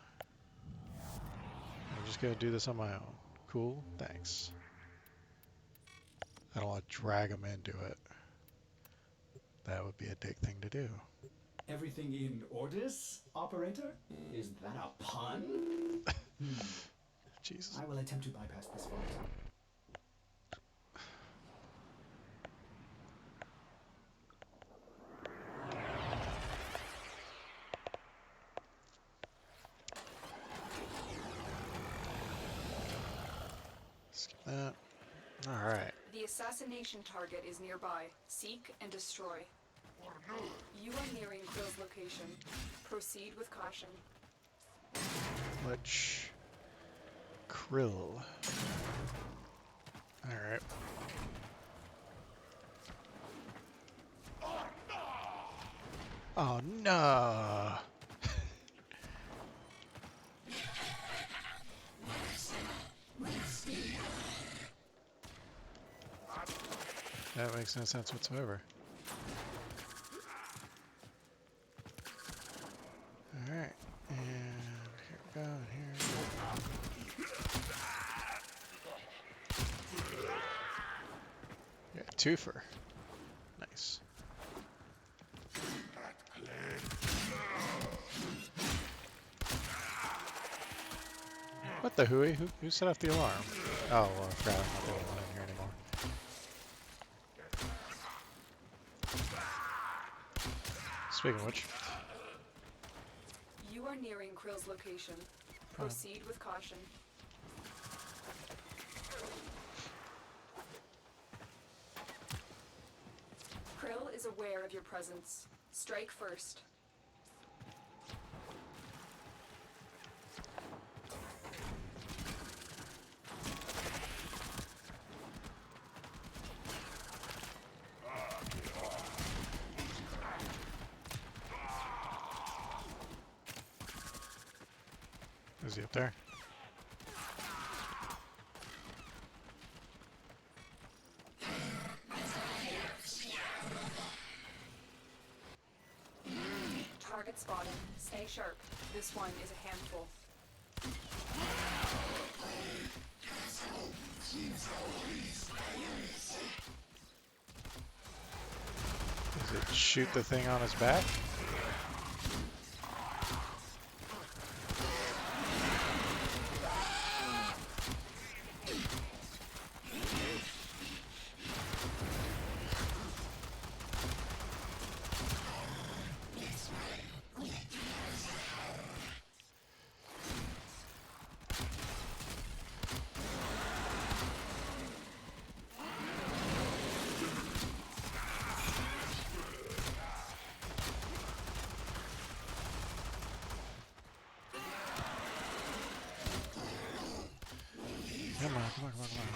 I'm just going to do this on my own. Cool, thanks. I don't want to drag them into it. That would be a dick thing to do. Everything in orders, operator? Is that a pun? Jesus. I will attempt to bypass this vault. Skip that. Alright. The assassination target is nearby. Seek and destroy. You are nearing Krill's location. Proceed with caution. Let's Krill. Alright. Oh no! That makes no sense whatsoever. Alright, and here we go, and here. Yeah, twofer. Nice. What the hooey? Who set off the alarm? Oh, well, I forgot I'm not the only one in here anymore. Speaking of which. You are nearing Krill's location. Proceed with caution. Krill is aware of your presence. Strike first. Is he up there? Target spotted. Stay sharp. This one is a handful. Does it shoot the thing on his back? Come on, come on, come on, come on.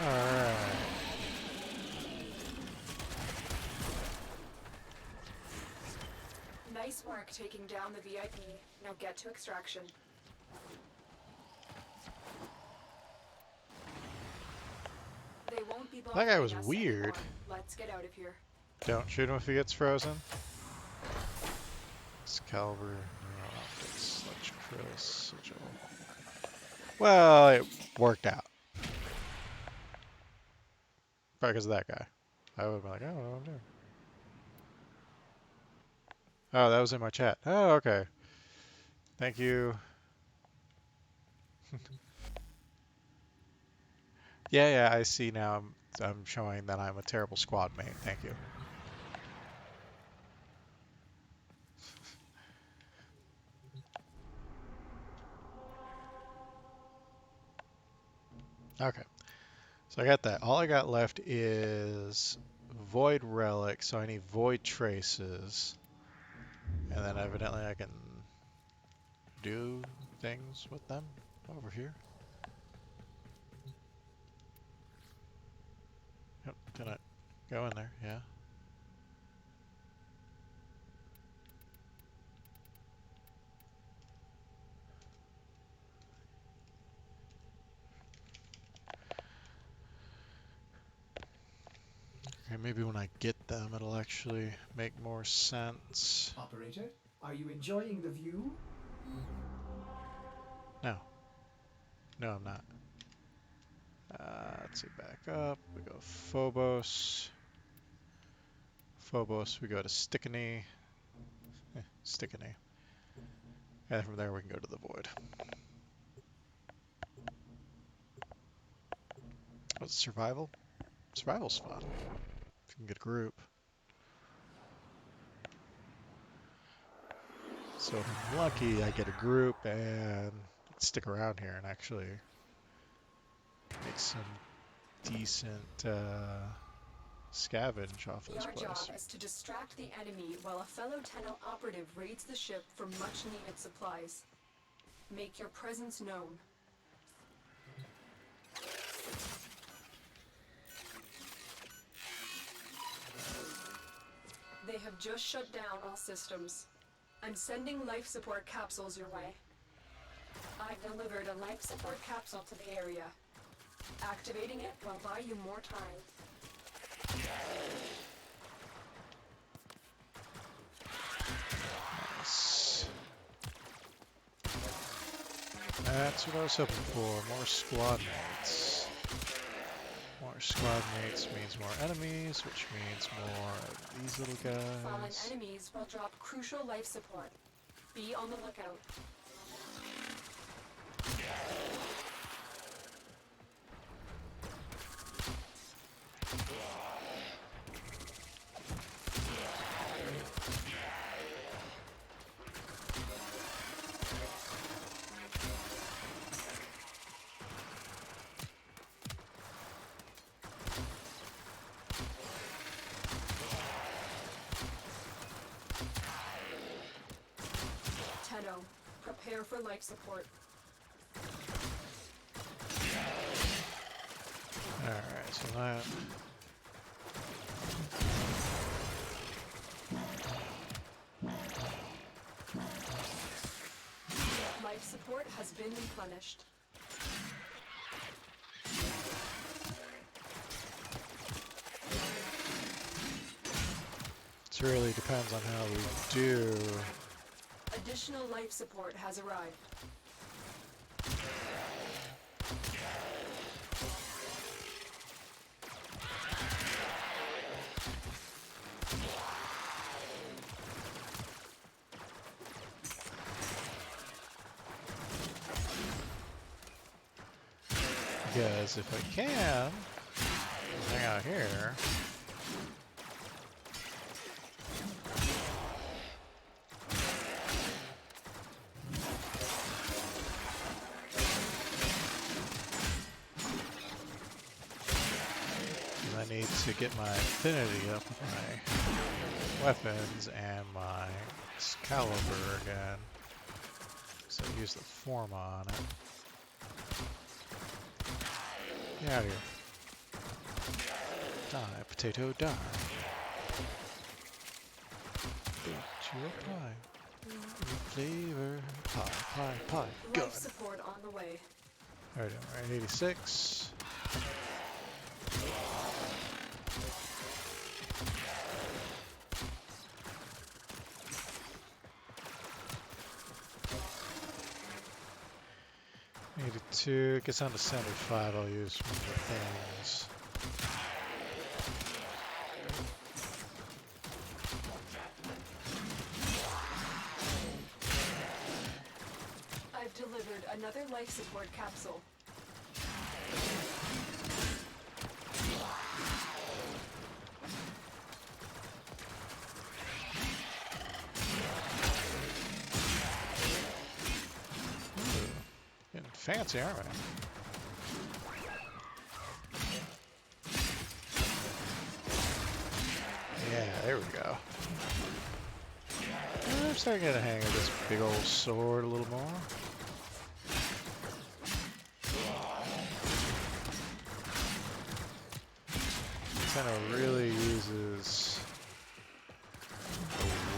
Alright. Nice work taking down the VIP. Now get to extraction. They won't be That guy was bothering us weird. anymore. Let's get out of here. Don't shoot him if he gets frozen. Excalibur, neural optics, Sledge Krill, Sigil. Well, it worked out. Probably because of that guy. I would have been like, oh, I don't know what I'm doing. Oh, that was in my chat. Oh, okay. Thank you. Yeah, I see now. I'm showing that I'm a terrible squad mate. Thank you. Okay. So I got that. All I got left is Void Relic, so I need Void Traces. And then evidently I can do things with them over here. Yep, can I go in there? Yeah. Okay, maybe when I get them it'll actually make more sense. Operator, are you enjoying the view? No. No, I'm not. Let's see, back up. We go Phobos. Phobos, we go to Stickney. Stickney. And from there we can go to the Void. What's survival? Survival's fun. If you can get a group. So if I'm lucky, I get a group and stick around here and actually make some decent scavenge off this Your place. job is to distract the enemy while a fellow Tenno operative raids the ship for much needed supplies. Make your presence known. They have just shut down all systems. I'm sending life support capsules your way. I've delivered a life support capsule to the area. Activating it will buy you more time. Nice. That's what I was hoping for. More squad mates. More squad mates means more enemies, which means more of these little Fallen guys. enemies will drop crucial life support. Be on the lookout. Tenno, prepare for life support. Alright, so that... Life support has been replenished. It really depends on how we do. Additional life support has arrived. Because if I can, hang out here. I need to get my affinity up with my weapons and my caliber again. So I use the forma on it. Get out of here. Die, potato, die. Eat your pie. Your flavor. Pie. Good. Life support on the way. Alright, 86. It gets down to standard 5, I'll use one of the things. I've delivered another life support capsule. Getting fancy, aren't we? Yeah, there we go. I'm starting to get a hang of this big old sword a little more. Tenno really uses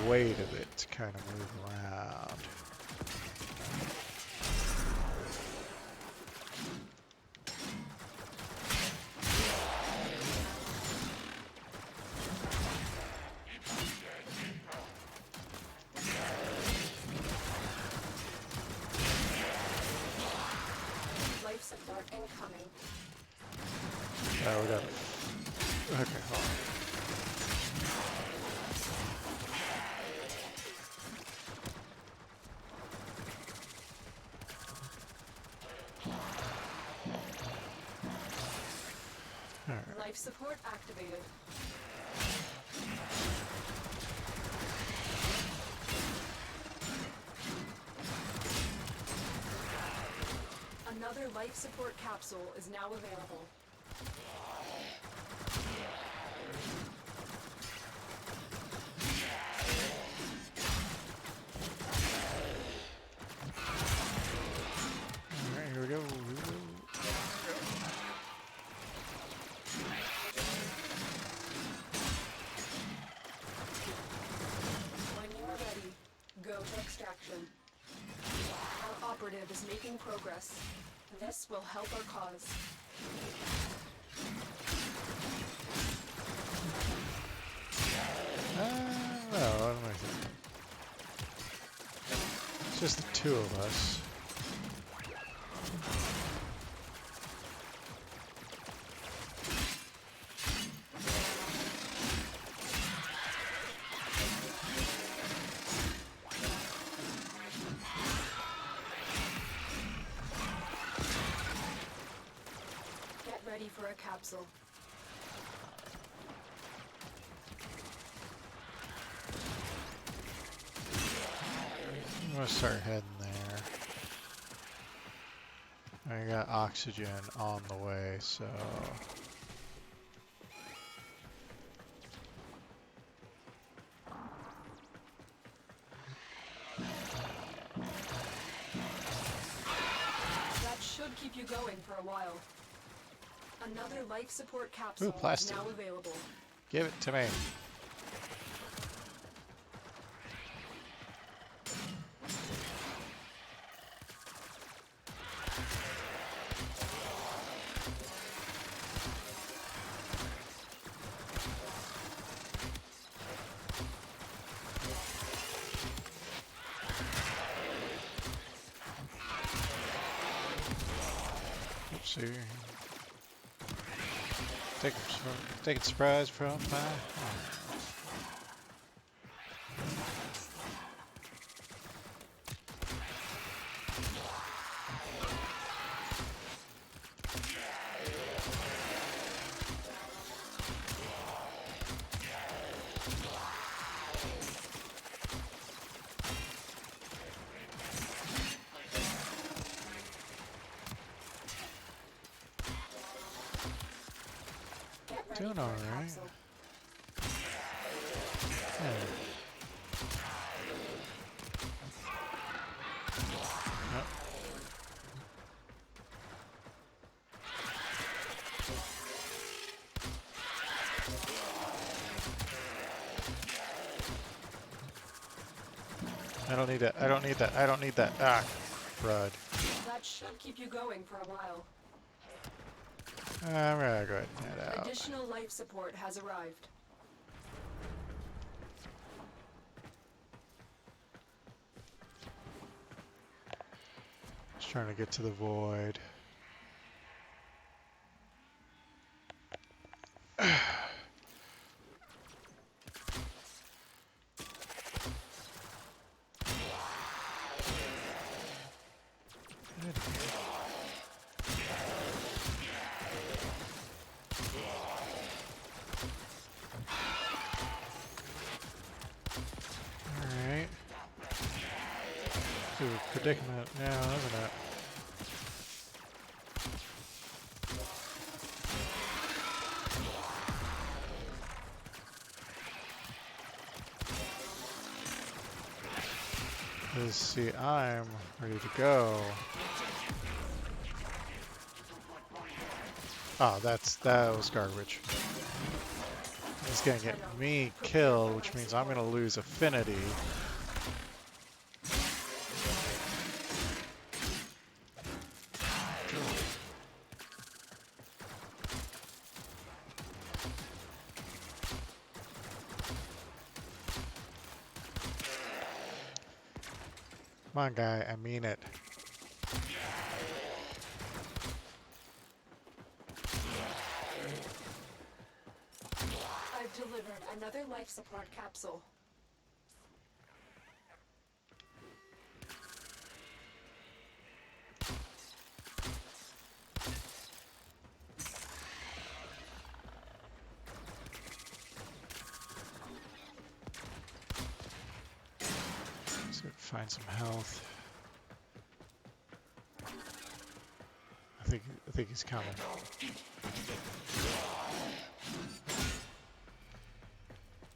the weight of it to kind of move around. Life support incoming. Oh, we got it. Okay, hold on. life support activated. Another life support capsule is now available. Alright, here we go. When you are ready, go to extraction. Our operative is making progress. This will help our cause. Well, what am I thinking? It's just the two of us. Get ready for a capsule. I'm gonna start heading there. I got oxygen on the way, so... That should keep you going for a while. Another life support capsule is plastic. now available. Give it to me. Oopsie. Taking surprise from my... Get ready Doing for a all right. capsule. Yeah. Yep. I don't need that. I don't need that. I don't need that. Ah, crud. That should keep you going for a while. I'm gonna go ahead and head out. Additional life support has arrived. Just trying to get to the void. Alright. Ooh, predicament now, isn't it? Let's see, I'm ready to go. Oh, that was garbage. It's gonna get me killed, which means I'm gonna lose affinity. Come on, guy, I mean it. I've delivered another life support capsule. find some health. I think he's coming.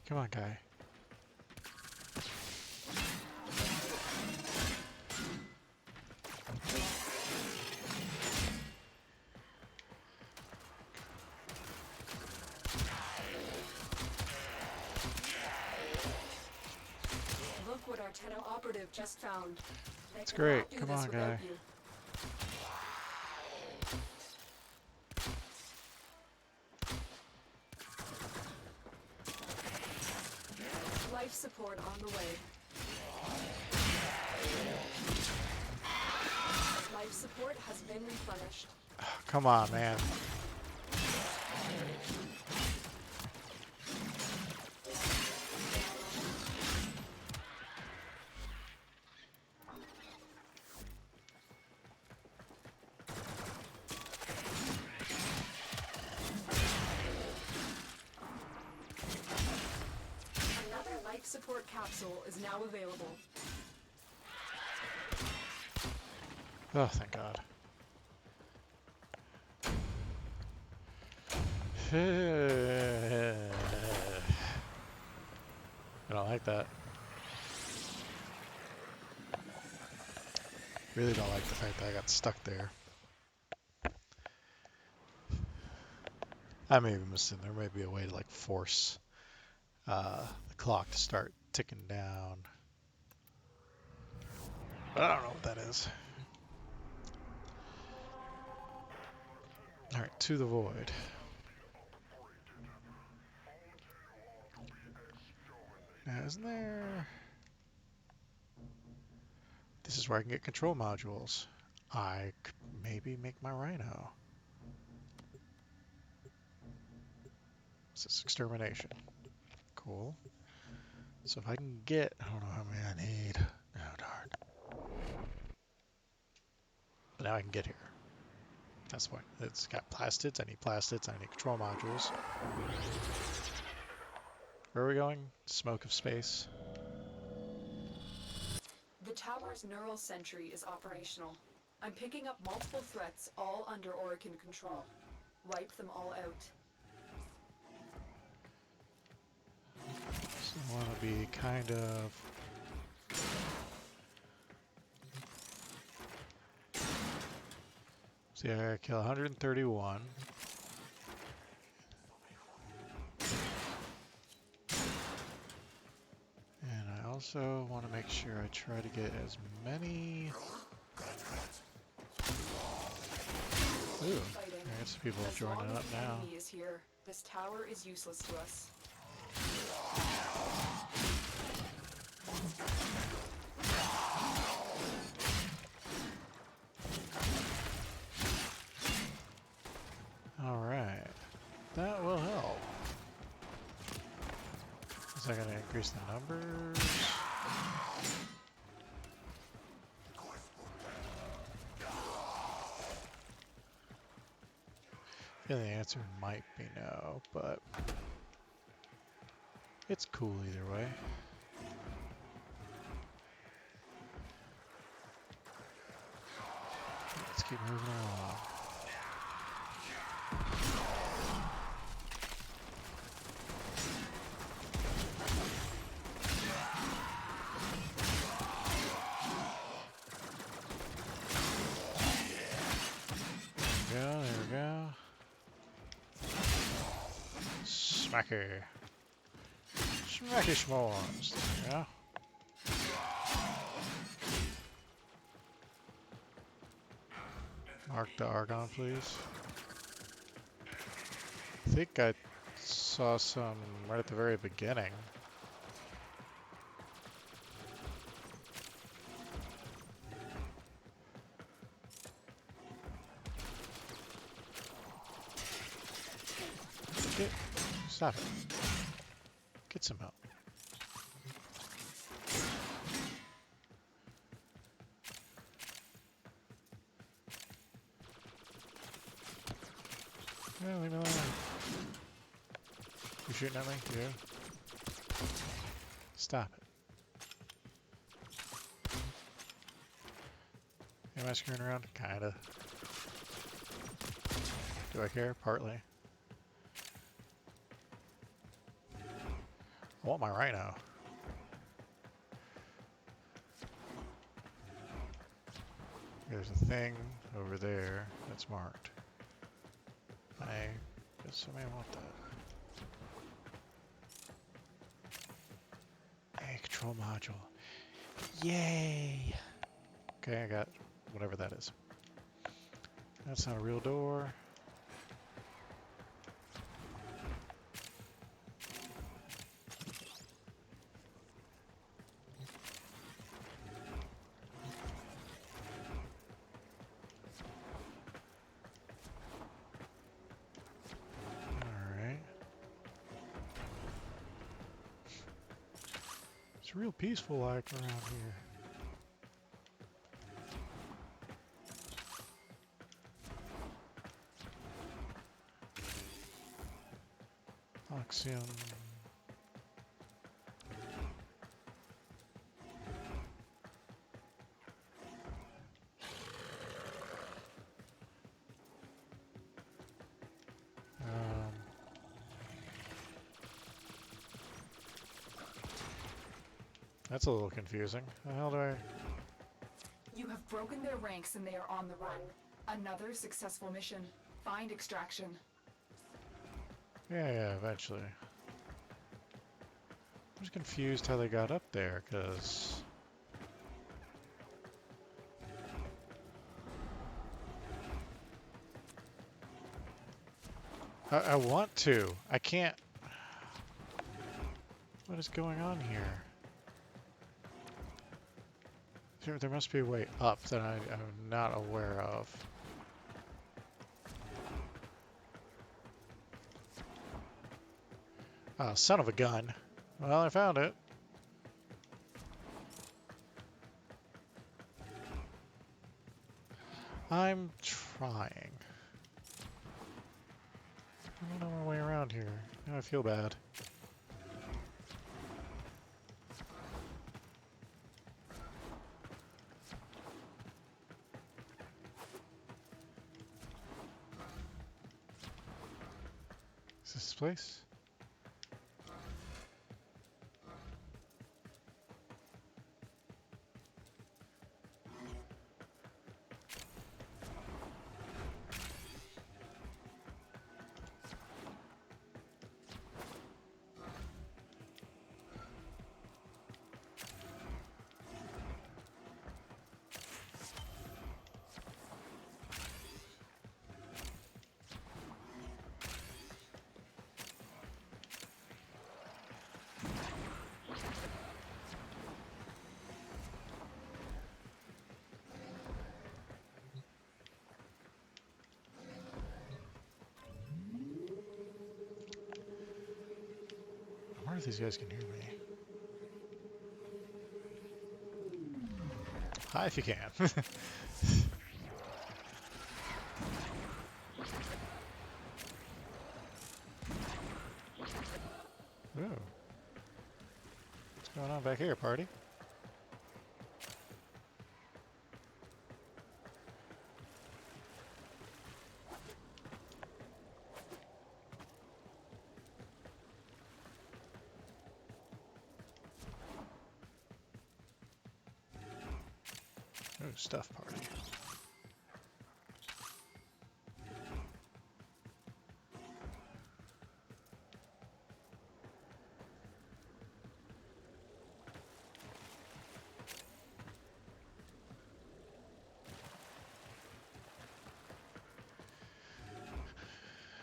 Come on, guy. Look what our Tenno operative just found. They That's could great. not do Come this on, without guy. you. Life support on the way. Life support has been replenished. Come on, man. Another life support capsule is now available. Oh, thank God. I don't like that. Really don't like the fact that I got stuck there. I may be missing. There may be a way to like force the clock to start ticking down. But I don't know what that is. All right, to the void. Now, isn't there... This is where I can get control modules. I could maybe make my rhino. What's this? Extermination. Cool. So if I can get... I don't know how many I need. Oh, darn. But now I can get here. That's why. It's got plastids. I need plastids. I need control modules. Where are we going? Smoke of space. The tower's neural sentry is operational. I'm picking up multiple threats, all under Orokin control. Wipe them all out. So I want to be kind of... See, I kill 131. And I also want to make sure I try to get as many... Ooh, I got some people joining up now. Enemy is here. This tower is useless to us. Alright, that will help. Is that going to increase the numbers? Yeah, the answer might be no, but it's cool either way. Let's keep moving along. There we go. Smacky. Smacky s'mores. There we go. Mark the Argon, please. I think I saw some right at the very beginning. Stop it. Get some help. Yeah, leave me alone. You shooting at me? You? Stop it. Am I screwing around? Kinda. Do I care? Partly. I want my rhino. There's a thing over there that's marked. I guess I may want that. A control module. Yay! Okay, I got whatever that is. That's not a real door. Alright. It's real peaceful like around here. Oxium. That's a little confusing. How do I... You have broken their ranks and they are on the run. Another successful mission. Find extraction. Yeah, eventually. I'm just confused how they got up there, because... I want to. I can't... What is going on here? There must be a way up that I'm not aware of. Oh, son of a gun. Well, I found it. I'm trying. I don't know my way around here. Now I feel bad. Is this place? I wonder if these guys can hear me. Hi, if you can. Ooh. What's going on back here, party? Ooh, stuff party.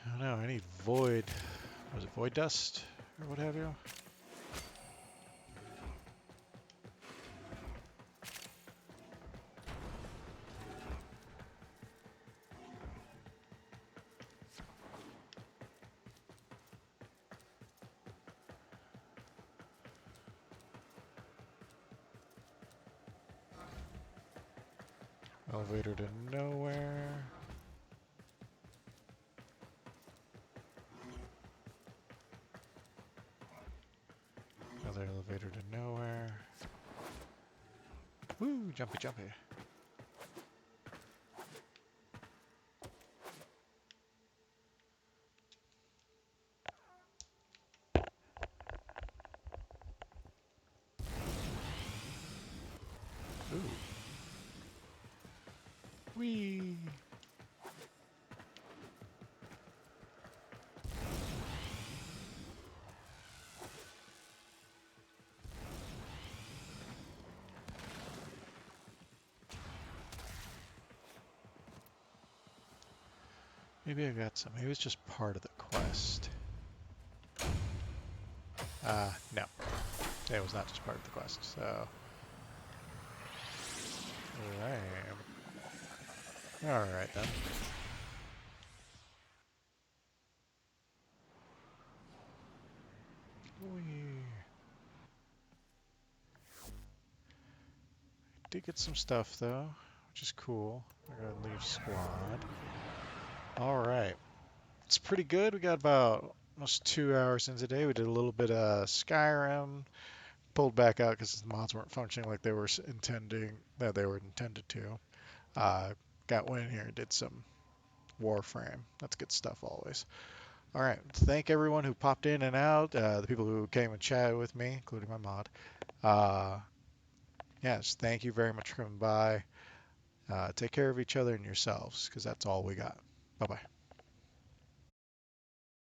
I don't know, I need void. Was it void dust? Or what have you? Elevator to nowhere. Another elevator to nowhere. Woo, jumpy, jumpy. Ooh. Whee! Maybe I got some. Maybe it's just part of the quest. No. It was not just part of the quest, so... Alright then. Whee. Did get some stuff though, which is cool. I gotta leave squad. Alright. It's pretty good. We got about almost 2 hours into today. We did a little bit of Skyrim. Pulled back out because the mods weren't functioning like they were intended to. Got in here and did some Warframe. That's good stuff always. All right. Thank everyone who popped in and out. The people who came and chatted with me, including my mod. Yes, thank you very much for coming by. Take care of each other and yourselves because that's all we got. Bye bye.